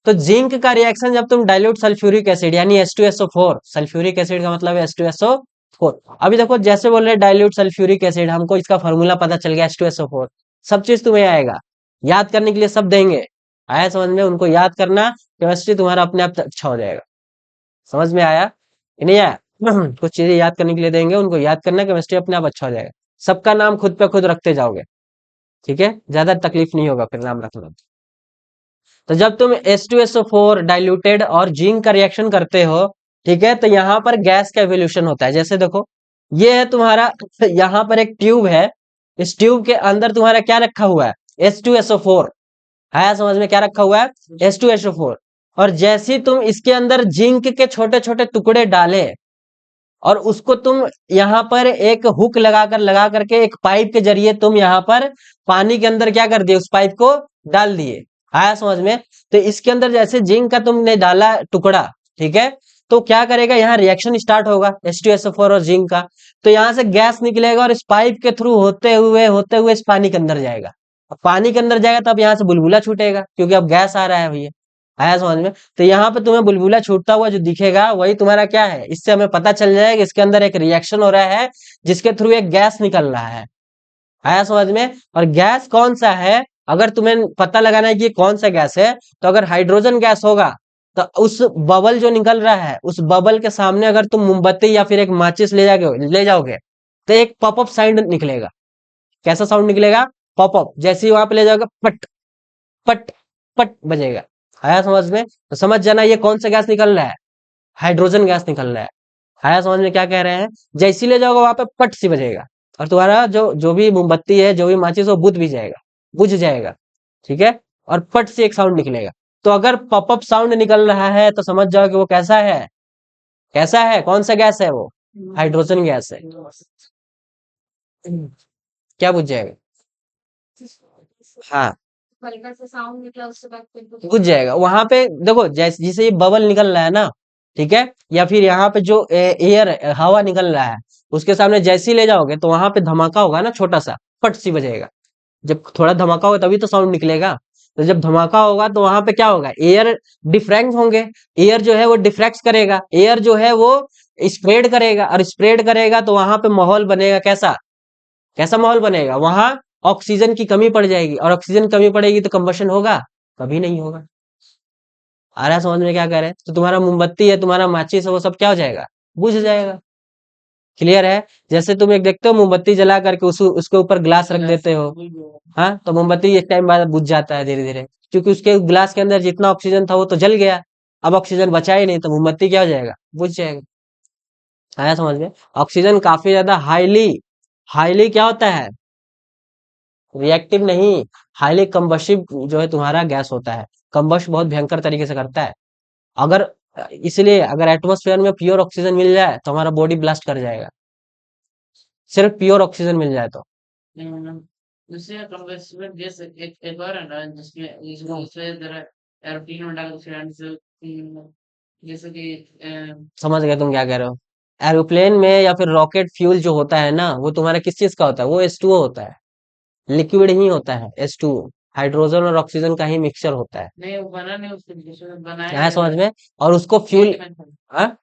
Speaker 1: तो जिंक का रिएक्शन जब तुम डाइल्यूट सल्फ्यूरिक एसिड यानी H2SO4, सल्फ्यूरिक एसिड का मतलब है H2SO4। अभी देखो जैसे बोल रहे डाइल्यूट सल्फ्यूरिक एसिड, हमको इसका फॉर्मूला पता चल गया H2SO4, सब चीज तुम्हें आएगा, याद करने के लिए सब देंगे। आया समझ में? उनको याद करना, केमिस्ट्री तुम्हारा अपने आप अच्छा हो जाएगा। समझ में आया कि नहीं आया? कुछ चीजें याद करने के लिए देंगे, उनको याद करना, केमिस्ट्री अपने आप अच्छा हो जाएगा। सबका नाम खुद पे खुद रखते जाओगे, ठीक है, ज्यादा तकलीफ नहीं होगा फिर नाम रखना। तो जब तुम H2SO4 डाइल्यूटेड और जिंक का रिएक्शन करते हो, ठीक है, तो यहाँ पर गैस का एवोल्यूशन होता है। जैसे देखो, ये है तुम्हारा, यहाँ पर एक ट्यूब है, इस ट्यूब के अंदर तुम्हारा क्या रखा हुआ है? H2SO4 है, समझ में? क्या रखा हुआ है? H2SO4। और जैसे ही तुम इसके अंदर जिंक के छोटे छोटे टुकड़े डाले, और उसको तुम यहाँ पर एक हुक लगा करके एक पाइप के जरिए तुम यहाँ पर पानी के अंदर क्या कर दिए? उस पाइप को डाल दिए। आया समझ में? तो इसके अंदर जैसे जिंक का तुमने डाला टुकड़ा, ठीक है, तो क्या करेगा? यहाँ रिएक्शन स्टार्ट होगा H2SO4 और जिंक का। तो यहाँ से गैस निकलेगा और इस पाइप के थ्रू होते हुए इस पानी के अंदर जाएगा। अब पानी के अंदर जाएगा तब यहाँ से बुलबुला छूटेगा, क्योंकि अब गैस आ रहा है भैया। आया समझ में? तो यहाँ पे तुम्हें बुलबुला छूटता हुआ जो दिखेगा वही तुम्हारा क्या है? इससे हमें पता चल जाएगा कि इसके अंदर एक रिएक्शन हो रहा है, जिसके थ्रू एक गैस निकल रहा है। आया समझ में? और गैस कौन सा है, अगर तुम्हें पता लगाना है कि ये कौन सा गैस है, तो अगर हाइड्रोजन गैस होगा, तो उस बबल जो निकल रहा है, उस बबल के सामने अगर तुम मोमबत्ती या फिर एक माचिस ले जाओगे, तो एक पॉपअप साउंड निकलेगा। कैसा साउंड निकलेगा? पॉपअप। जैसे ही वहां पे ले जाओगे, पट पट पट बजेगा। आया समझ में? तो समझ जाना ये कौन सा गैस निकल रहा है? हाइड्रोजन गैस निकल रहा है। आया समझ में क्या कह रहे हैं? जैसे ही ले जाओगे वहां पे पट सी बजेगा, और तुम्हारा जो जो भी मोमबत्ती है, जो भी माचिस, वो बुझ जाएगा, ठीक है, और पट से एक साउंड निकलेगा। तो अगर पॉपअप साउंड निकल रहा है तो समझ जाओ कि वो कैसा है? कैसा है? कौन सा गैस है वो? हाइड्रोजन गैस है। क्या बुझ जाएगा? हाँ, बुझ जाएगा। वहां पे देखो, जैसे जैसे ये बबल निकल रहा है ना, ठीक है, या फिर यहाँ पे जो एयर, हवा निकल रहा है, उसके सामने जैसे ही ले जाओगे तो वहां पे धमाका होगा ना, छोटा सा, फट सी बजेगा। जब थोड़ा धमाका होगा तभी तो साउंड निकलेगा। तो जब धमाका होगा तो वहां पे क्या होगा? एयर डिफ्रैक्ट होंगे, एयर जो है वो डिफ्रैक्ट करेगा, एयर जो है वो स्प्रेड करेगा, और स्प्रेड करेगा तो वहां पे माहौल बनेगा कैसा? कैसा माहौल बनेगा? वहां ऑक्सीजन की कमी पड़ जाएगी, और ऑक्सीजन कमी पड़ेगी तो कंबशन होगा? कभी नहीं होगा। आ रहा है समझ में क्या कह रहे हैं? तो तुम्हारा मोमबत्ती है, तुम्हारा माचिस है, वो सब क्या हो जाएगा? बुझ जाएगा। क्लियर है? जैसे तुम एक देखते हो मोमबत्ती जला करके उसके ऊपर ग्लास रख देते हो, हाँ, तो मोमबत्ती एक टाइम बाद बुझ जाता है धीरे धीरे, क्योंकि उसके ग्लास के अंदर जितना ऑक्सीजन था वो तो जल गया। अब ऑक्सीजन बचा ही नहीं, तो मोमबत्ती क्या हो जाएगा? बुझ जाएगा। आया समझ में? ऑक्सीजन काफी ज्यादा हाईली, हाईली क्या होता है? रिएक्टिव नहीं, हाईली कंबस्टिव जो है तुम्हारा गैस होता है, कंबस्ट बहुत भयंकर तरीके से करता है। अगर इसलिए अगर एटमॉस्फेयर में प्योर ऑक्सीजन मिल जाए तो हमारा बॉडी ब्लास्ट कर जाएगा, सिर्फ प्योर ऑक्सीजन मिल जाए तो। समझ गए तुम क्या कह रहे हो? एरोप्लेन में या फिर रॉकेट फ्यूल जो होता है ना, वो तुम्हारा किस चीज का होता है? वो H2O होता है, लिक्विड ही होता है H2O, हाइड्रोजन और ऑक्सीजन का ही मिक्सचर होता है। है समझ में? और उसको फ्यूल, हाँ,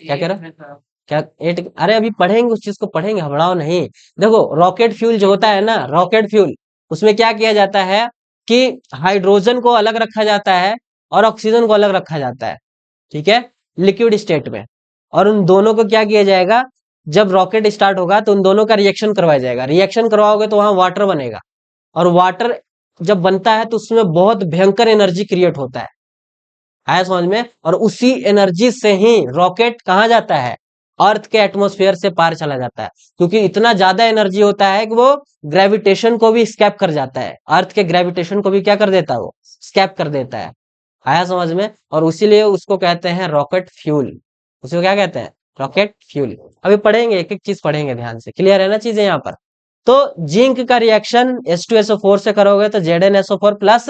Speaker 1: क्या कह रहा? क्या एट? अरे अभी पढ़ेंगे, उस चीज को पढ़ेंगे, घबराओ नहीं। देखो, रॉकेट फ्यूल जो होता है ना, रॉकेट फ्यूल, उसमें क्या किया जाता है कि हाइड्रोजन को अलग रखा जाता है और ऑक्सीजन को अलग रखा जाता है, ठीक है, लिक्विड स्टेट में। और उन दोनों को क्या किया जाएगा? जब रॉकेट स्टार्ट होगा तो उन दोनों का रिएक्शन करवाया जाएगा, रिएक्शन करवाओगे तो वहां वाटर बनेगा, और वाटर जब बनता है तो उसमें बहुत भयंकर एनर्जी क्रिएट होता है। आया समझ में? और उसी एनर्जी से ही रॉकेट कहाँ जाता है? अर्थ के एटमॉस्फेयर से पार चला जाता है, क्योंकि इतना ज्यादा एनर्जी होता है कि वो ग्रेविटेशन को भी स्कैप कर जाता है, अर्थ के ग्रेविटेशन को भी क्या कर देता है? वो स्कैप कर देता है। आया समझ में? और उसीलिए उसको कहते हैं रॉकेट फ्यूल। उसको क्या कहते हैं? Rocket fuel. अभी पढ़ेंगे, एक एक चीज पढ़ेंगे ध्यान से। क्लियर है ना चीजें यहाँ पर? तो जिंक का रिएक्शन H2SO4 से करोगे तो ZnSO4 प्लस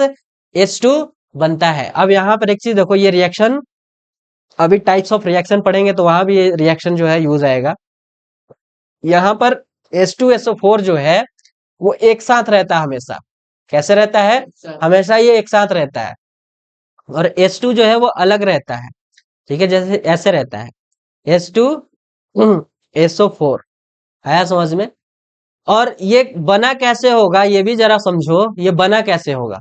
Speaker 1: H2 बनता है। अब यहाँ पर एक चीज देखो, ये रिएक्शन अभी टाइप्स ऑफ रिएक्शन पढ़ेंगे तो वहां भी ये रिएक्शन जो है यूज आएगा। यहाँ पर H2SO4 जो है वो एक साथ रहता है हमेशा। कैसे रहता है? हमेशा ये एक साथ रहता है। और H2 जो है वो अलग रहता है। ठीक है, जैसे ऐसे रहता है H2SO4। आया समझ में? और ये बना कैसे होगा ये भी जरा समझो, ये बना कैसे होगा,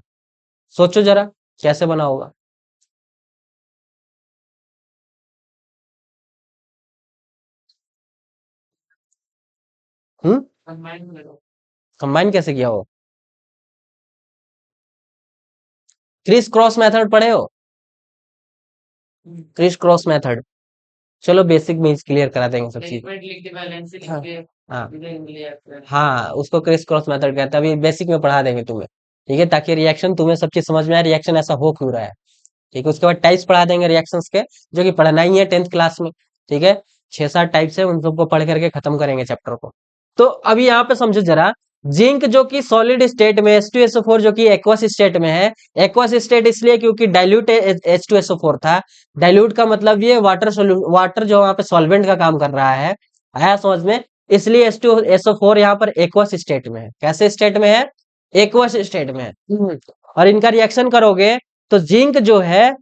Speaker 1: सोचो जरा कैसे बना होगा। हम्म, कंबाइन कैसे किया हो? क्रिस क्रॉस मेथड पढ़े हो? क्रिस क्रॉस मेथड, चलो बेसिक में क्लियर करा देंगे सब चीज। हाँ हाँ हाँ, उसको क्रिस क्रॉस मेथड कहते हैं, अभी बेसिक में पढ़ा देंगे तुम्हें। ठीक है, ताकि रिएक्शन तुम्हें सब चीज समझ में आए, रिएक्शन ऐसा हो क्यों रहा है। ठीक है, उसके बाद टाइप्स पढ़ा देंगे रिएक्शंस के, जो कि पढ़ना ही है 10th क्लास में। ठीक है, 6-7 टाइप्स है, उन सबको पढ़ करके खत्म करेंगे चैप्टर को। तो अभी यहाँ पे समझो जरा, जिंक जो कि सॉलिड स्टेट में, H2SO4 जो कि एक्वस स्टेट में है। एक्वस स्टेट इसलिए क्योंकि डाइल्यूट H2SO4 था। डाइल्यूट का मतलब ये वाटर जो वहां पे सॉल्वेंट का काम कर रहा है। आया समझ में? इसलिए H2SO4 यहाँ पर एक्वस स्टेट में है। कैसे स्टेट में है? एक्वस स्टेट में है। और इनका रिएक्शन करोगे तो जिंक जो है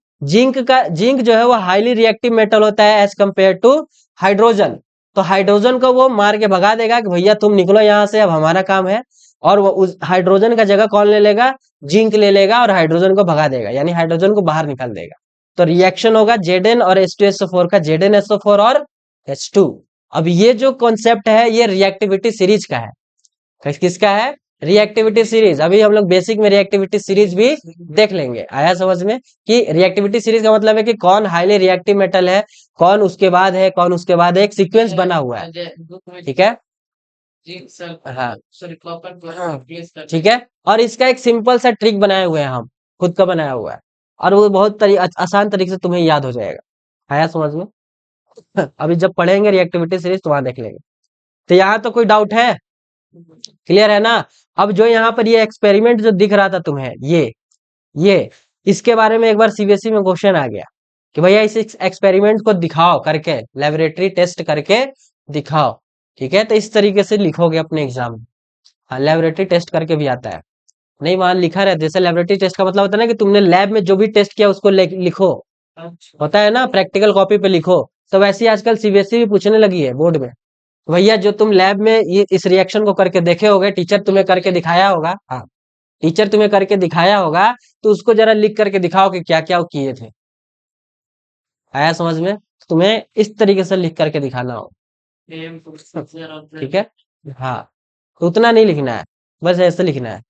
Speaker 1: वो हाईली रिएक्टिव मेटल होता है एज कंपेयर टू हाइड्रोजन। तो हाइड्रोजन को वो मार के भगा देगा कि भैया तुम निकलो यहाँ से, अब हमारा काम है। और वो उस हाइड्रोजन का जगह कौन ले लेगा? जिंक ले लेगा और हाइड्रोजन को भगा देगा, यानी हाइड्रोजन को बाहर निकाल देगा। तो रिएक्शन होगा Zn और H2SO4 का, ZnSO4 और H2। अब ये जो कॉन्सेप्ट है ये रिएक्टिविटी सीरीज का है। किसका है? Reactivity series. अभी हम लोग बेसिक में रिएक्टिविटी सीरीज भी देख लेंगे। आया समझ में कि रिएक्टिविटी सीरीज का मतलब है कि कौन हाईली रिएक्टिव मेटल है, कौन उसके बाद है, कौन उसके बाद है, एक सीक्वेंस बना हुआ है। ठीक है, हाँ हाँ, ठीक है। और इसका एक सिंपल सा ट्रिक बनाए हुए हैं हम, खुद का बनाया हुआ है। और वो बहुत आसान तरीके से तुम्हें याद हो जाएगा। आया समझ में? अभी जब पढ़ेंगे रिएक्टिविटी सीरीज तो वहां देख लेंगे। तो यहाँ तो कोई डाउट है? क्लियर है ना? अब जो यहाँ पर ये एक्सपेरिमेंट जो दिख रहा था तुम्हें, ये इसके बारे में एक बार सीबीएसई में क्वेश्चन आ गया कि भैया इस एक्सपेरिमेंट को दिखाओ करके, लेबोरेटरी टेस्ट करके दिखाओ। ठीक है, तो इस तरीके से लिखोगे अपने एग्जाम में। हाँ, लेबोरेटरी टेस्ट करके भी आता है। नहीं, वहां लिखा रहता है, जैसे लेबोरेटरी टेस्ट का मतलब होता है ना कि तुमने लैब में जो भी टेस्ट किया उसको लिखो। होता है ना, प्रैक्टिकल कॉपी पे लिखो। तो वैसे ही आजकल सीबीएसई भी पूछने लगी है बोर्ड में, भैया जो तुम लैब में ये इस रिएक्शन को करके देखे होगे, टीचर तुम्हें करके दिखाया होगा, हाँ, टीचर तुम्हें करके दिखाया होगा, तो उसको जरा लिख करके दिखाओ कि क्या क्या किए थे। आया समझ में? तुम्हें इस तरीके से लिख करके दिखाना हो। ठीक है, हाँ, तो उतना नहीं लिखना है, बस ऐसे लिखना है।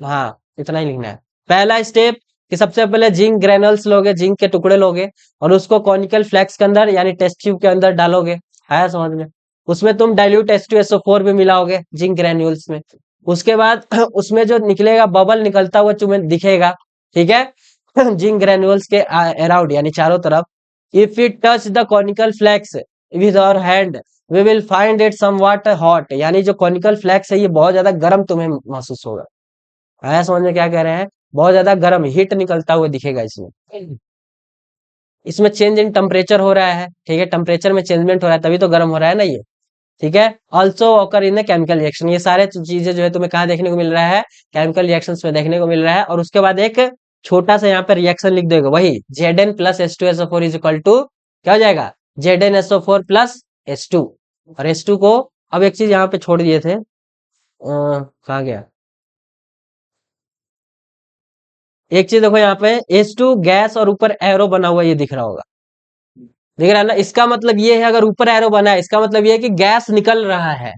Speaker 1: हाँ, इतना ही लिखना है। पहला स्टेप कि सबसे पहले जिंक ग्रेनुल्स लोगे, जिंक के टुकड़े लोगे, और उसको कॉनिकल फ्लेक्स के अंदर यानी टेस्ट ट्यूब के अंदर डालोगे। आया समझ में? उसमें तुम डाइल्यूट H2SO4 भी मिलाओगे जिंक ग्रेन्यूल्स में। उसके बाद उसमें जो निकलेगा, बबल निकलता हुआ तुम्हें दिखेगा। ठीक है, जिंक ग्रेन्यूल्स के अराउंड यानी चारों तरफ। If it touch the conical flask with our hand we will find it somewhat hot, यानी जो कॉनिकल फ्लेक्स है ये बहुत ज्यादा गर्म तुम्हें महसूस होगा। आया समझ में क्या कह रहे हैं? बहुत ज्यादा गर्म हीट निकलता हुआ दिखेगा इसमें। इसमें चेंज इन टेम्परेचर हो रहा है। ठीक है, टेम्परेचर में चेंजमेंट हो रहा है, तभी तो गर्म हो रहा है ना ये। ठीक है, also occur in chemical reaction, ये सारे चीजें जो है तुम्हें कहाँ देखने को मिल रहा है? केमिकल रिएक्शंस में देखने को मिल रहा है। और उसके बाद एक छोटा सा यहाँ पे रिएक्शन लिख दोगे, वही Zn plus H2SO4 is equal to क्या हो जाएगा? ZnSO4 plus H2। और H2 को, अब एक चीज यहाँ पे छोड़ दिए थे, कहाँ गया? एक चीज देखो यहाँ पे H2 गैस और ऊपर एरो बना हुआ, ये दिख रहा होगा, दिख रहा है ना? इसका मतलब ये है, अगर ऊपर एरो बना है इसका मतलब ये है कि गैस निकल रहा है।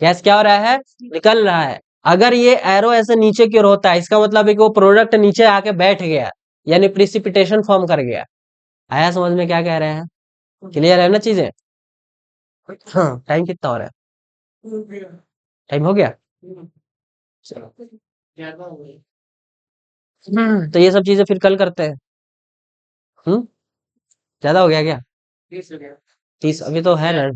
Speaker 1: गैस क्या हो रहा है? निकल रहा है। अगर ये एरो ऐसे नीचे की ओर होता है इसका मतलब है कि वो प्रोडक्ट नीचे आके बैठ गया, यानी प्रिसिपिटेशन फॉर्म कर गया। आया समझ में क्या कह रहे हैं? क्लियर है ना चीजें? हाँ, टाइम कितना हो रहा है? टाइम हो गया? चलो, तो ये सब चीजें फिर कल करते हैं। हम्म, ज्यादा हो गया क्या? 30 अभी तो है ना।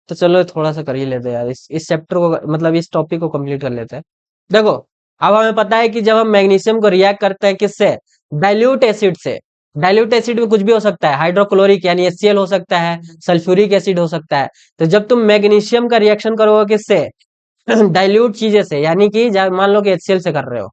Speaker 1: तो चलो थोड़ा सा कर ही लेते हैं यार, इस चैप्टर को, मतलब इस टॉपिक को कंप्लीट कर लेते हैं। देखो, अब हमें पता है कि जब हम मैग्नीशियम को रिएक्ट करते हैं किससे, डाइल्यूट एसिड से। डाइल्यूट एसिड में कुछ भी हो सकता है, हाइड्रोक्लोरिक यानी HCl हो सकता है, सल्फ्यूरिक एसिड हो सकता है। तो जब तुम मैग्नीशियम का रिएक्शन करोगे किससे, डाइल्यूट चीजें से, यानी कि मान लो कि HCl से कर रहे हो,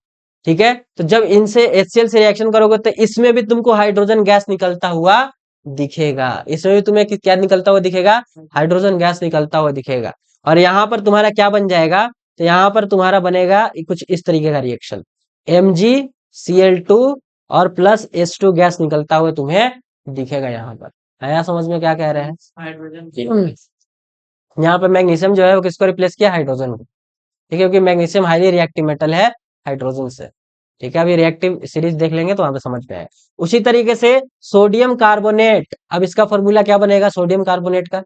Speaker 1: ठीक है, तो जब इनसे HCl से रिएक्शन करोगे तो इसमें भी तुमको हाइड्रोजन गैस निकलता हुआ दिखेगा। इसमें भी तुम्हें क्या निकलता हुआ दिखेगा, हाइड्रोजन गैस निकलता हुआ दिखेगा। और यहाँ पर तुम्हारा क्या बन जाएगा, तो यहाँ पर तुम्हारा बनेगा कुछ इस तरीके का रिएक्शन, MgCl2 और प्लस H2 गैस निकलता हुआ तुम्हें दिखेगा यहाँ पर। आया समझ में क्या कह रहे हैं, हाइड्रोजन, यहाँ पे मैग्नीशियम जो है वो किसको रिप्लेस किया, हाइड्रोजन को। ठीक है, क्योंकि मैग्नीशियम हाईली रिएक्टिव मेटल है हाइड्रोजन से। ठीक है, अभी रिएक्टिव सीरीज देख लेंगे तो वहां पे समझ में आएगा। उसी तरीके से सोडियम कार्बोनेट, अब इसका फॉर्मूला क्या बनेगा सोडियम कार्बोनेट का,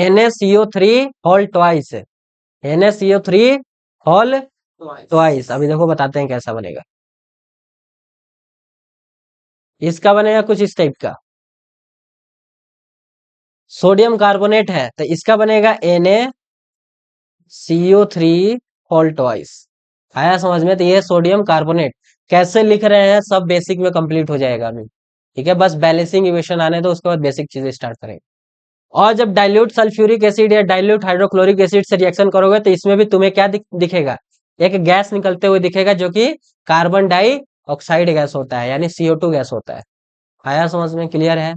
Speaker 1: NaCO3 whole twice, NaCO3 whole twice. अभी देखो बताते हैं कैसा बनेगा। इसका बनेगा कुछ इस टाइप का, सोडियम कार्बोनेट है तो इसका बनेगा NaCO3 होल ट्वाइस। आया समझ में, तो ये सोडियम कार्बोनेट कैसे लिख रहे हैं सब बेसिक में कंप्लीट हो जाएगा अभी। ठीक है, बस बैलेंसिंग इक्वेशन आने दो, उसके बाद बेसिक चीजें स्टार्ट करेंगे। और जब डाइल्यूट सल्फ्यूरिक एसिड या डाइल्यूट हाइड्रोक्लोरिक एसिड से रिएक्शन करोगे तो इसमें भी तुम्हें क्या दिखेगा, एक गैस निकलते हुए दिखेगा जो कि कार्बन डाइऑक्साइड गैस होता है, यानी CO2 गैस होता है। आया समझ में, क्लियर है।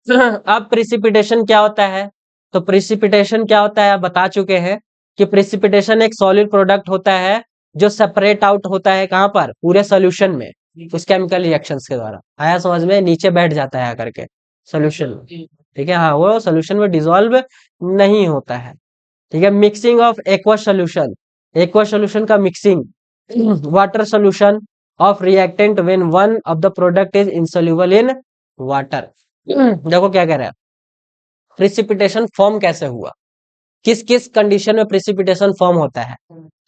Speaker 1: अब प्रिसिपिटेशन क्या होता है, तो प्रिसिपिटेशन क्या होता है आप बता चुके हैं कि प्रिसिपिटेशन एक सॉलिड प्रोडक्ट होता है जो सेपरेट आउट होता है कहाँ पर, पूरे सोल्यूशन में, उस केमिकल रिएक्शंस के द्वारा। आया समझ में, नीचे बैठ जाता है आकर के सोल्यूशन में। ठीक है, हाँ, वो सोल्यूशन में डिसॉल्व नहीं होता है। ठीक है, mixing of aqua solution, aqua solution का mixing, water solution of reactant when one of the product is insoluble in water. देखो क्या कह रहा है, प्रिसिपिटेशन फॉर्म कैसे हुआ, किस किस कंडीशन में प्रिसिपिटेशन फॉर्म होता है।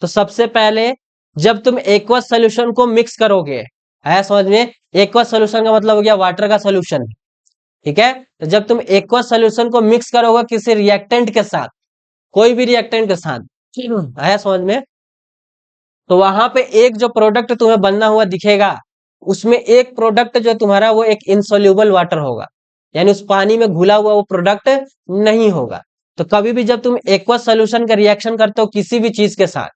Speaker 1: तो सबसे पहले जब तुम एक्वस सोल्यूशन को मिक्स करोगे, है समझ में, एक्वस सोल्यूशन का मतलब हो गया वाटर का सोल्यूशन। ठीक है, तो जब तुम एक्वस सोल्यूशन को मिक्स करोगे किसी रिएक्टेंट के साथ, कोई भी रिएक्टेंट के साथ, है समझ में, तो वहां पे एक जो प्रोडक्ट तुम्हें बनना हुआ दिखेगा, उसमें एक प्रोडक्ट जो तुम्हारा वो एक इनसोल्यूबल वाटर होगा, यानी उस पानी में घुला हुआ वो प्रोडक्ट नहीं होगा। तो कभी भी जब तुम एक्वस सोल्यूशन का रिएक्शन करते हो किसी भी चीज के साथ,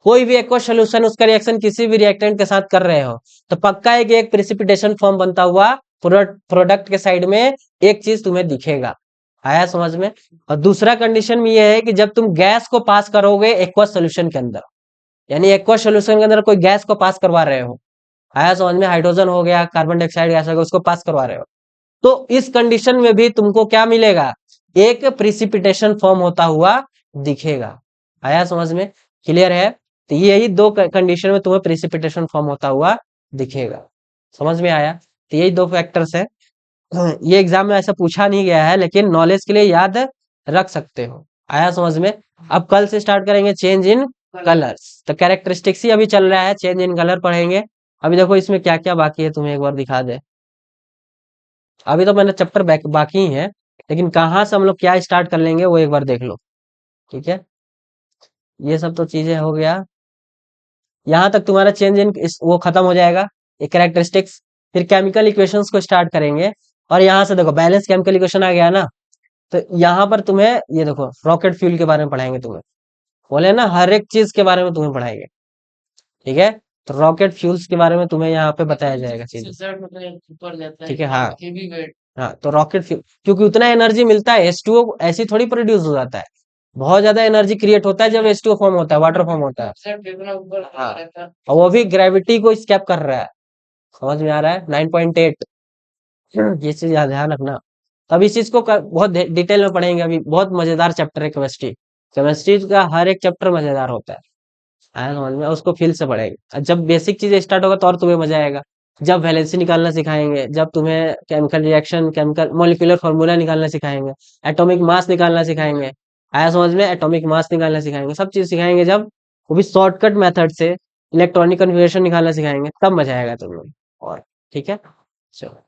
Speaker 1: कोई भी एक्वस सोल्यूशन उसका रिएक्शन किसी भी रिएक्टेंट के साथ कर रहे हो, तो पक्का है कि एक प्रिसिपिटेशन फॉर्म बनता हुआ प्रोडक्ट के साइड में एक चीज तुम्हें दिखेगा। आया समझ में। और दूसरा कंडीशन में यह है कि जब तुम गैस को पास करोगे एक्वस सोल्यूशन के अंदर, यानी एक्वस सोल्यूशन के अंदर कोई गैस को पास करवा रहे हो, आया समझ में, हाइड्रोजन हो गया, कार्बन डाइऑक्साइड गैस हो गया, उसको पास करवा रहे हो, तो इस कंडीशन में भी तुमको क्या मिलेगा, एक प्रिसिपिटेशन फॉर्म होता हुआ दिखेगा। आया समझ में, क्लियर है। तो यही दो कंडीशन में तुम्हें प्रिसिपिटेशन फॉर्म होता हुआ दिखेगा। समझ में आया, तो यही दो फैक्टर्स है। ये एग्जाम में ऐसा पूछा नहीं गया है लेकिन नॉलेज के लिए याद रख सकते हो। आया समझ में। अब कल से स्टार्ट करेंगे चेंज इन कलर्स, तो कैरेक्टरिस्टिक्स ही अभी चल रहा है, चेंज इन कलर पढ़ेंगे। अभी देखो इसमें क्या क्या बाकी है तुम्हें एक बार दिखा दे। अभी तो मैंने चैप्टर बाकी ही है, लेकिन कहाँ से हम लोग क्या स्टार्ट कर लेंगे वो एक बार देख लो। ठीक है, ये सब तो चीजें हो गया, यहाँ तक तुम्हारा चेंज इन वो खत्म हो जाएगा, ये कैरेक्टरिस्टिक्स। फिर केमिकल इक्वेशंस को स्टार्ट करेंगे, और यहाँ से देखो बैलेंस केमिकल इक्वेशन आ गया ना, तो यहाँ पर तुम्हें ये देखो रॉकेट फ्यूल के बारे में पढ़ाएंगे तुम्हें, बोले ना हर एक चीज के बारे में तुम्हें पढ़ाएंगे। ठीक है, तो रॉकेट फ्यूल्स के बारे में तुम्हें यहाँ पे बताया जाएगा चीज। ठीक है, हाँ हाँ, तो रॉकेट फ्यूल क्योंकि उतना एनर्जी मिलता है, H2O ऐसी थोड़ी प्रोड्यूस हो जाता है, बहुत ज्यादा एनर्जी क्रिएट होता है जब H2O फॉर्म होता है, वाटर फॉर्म होता है। हाँ, और वो भी ग्रेविटी को स्केप कर रहा है। समझ में आ रहा है, 9.8। ये चीज ध्यान रखना। अब इस चीज को बहुत डिटेल में पढ़ेंगे, अभी बहुत मजेदार चैप्टर है केमिस्ट्री। केमिस्ट्री का हर एक चैप्टर मजेदार होता है, आया समझ में, उसको फील से पढ़ेंगे। और जब बेसिक चीजें स्टार्ट होगा तो और तुम्हें मजा आएगा, जब वैलेंसी निकालना सिखाएंगे, जब तुम्हें chemical reaction, chemical molecular formula निकालना सिखाएंगे, एटॉमिक मास निकालना सिखाएंगे, आया समझ में, एटॉमिक मास निकालना सिखाएंगे, सब चीज सिखाएंगे जब, वो भी शॉर्टकट मेथड से, इलेक्ट्रॉनिक कन्फिग्रेशन निकालना सिखाएंगे, तब मजा आएगा तुम्हें। और ठीक है, चलो।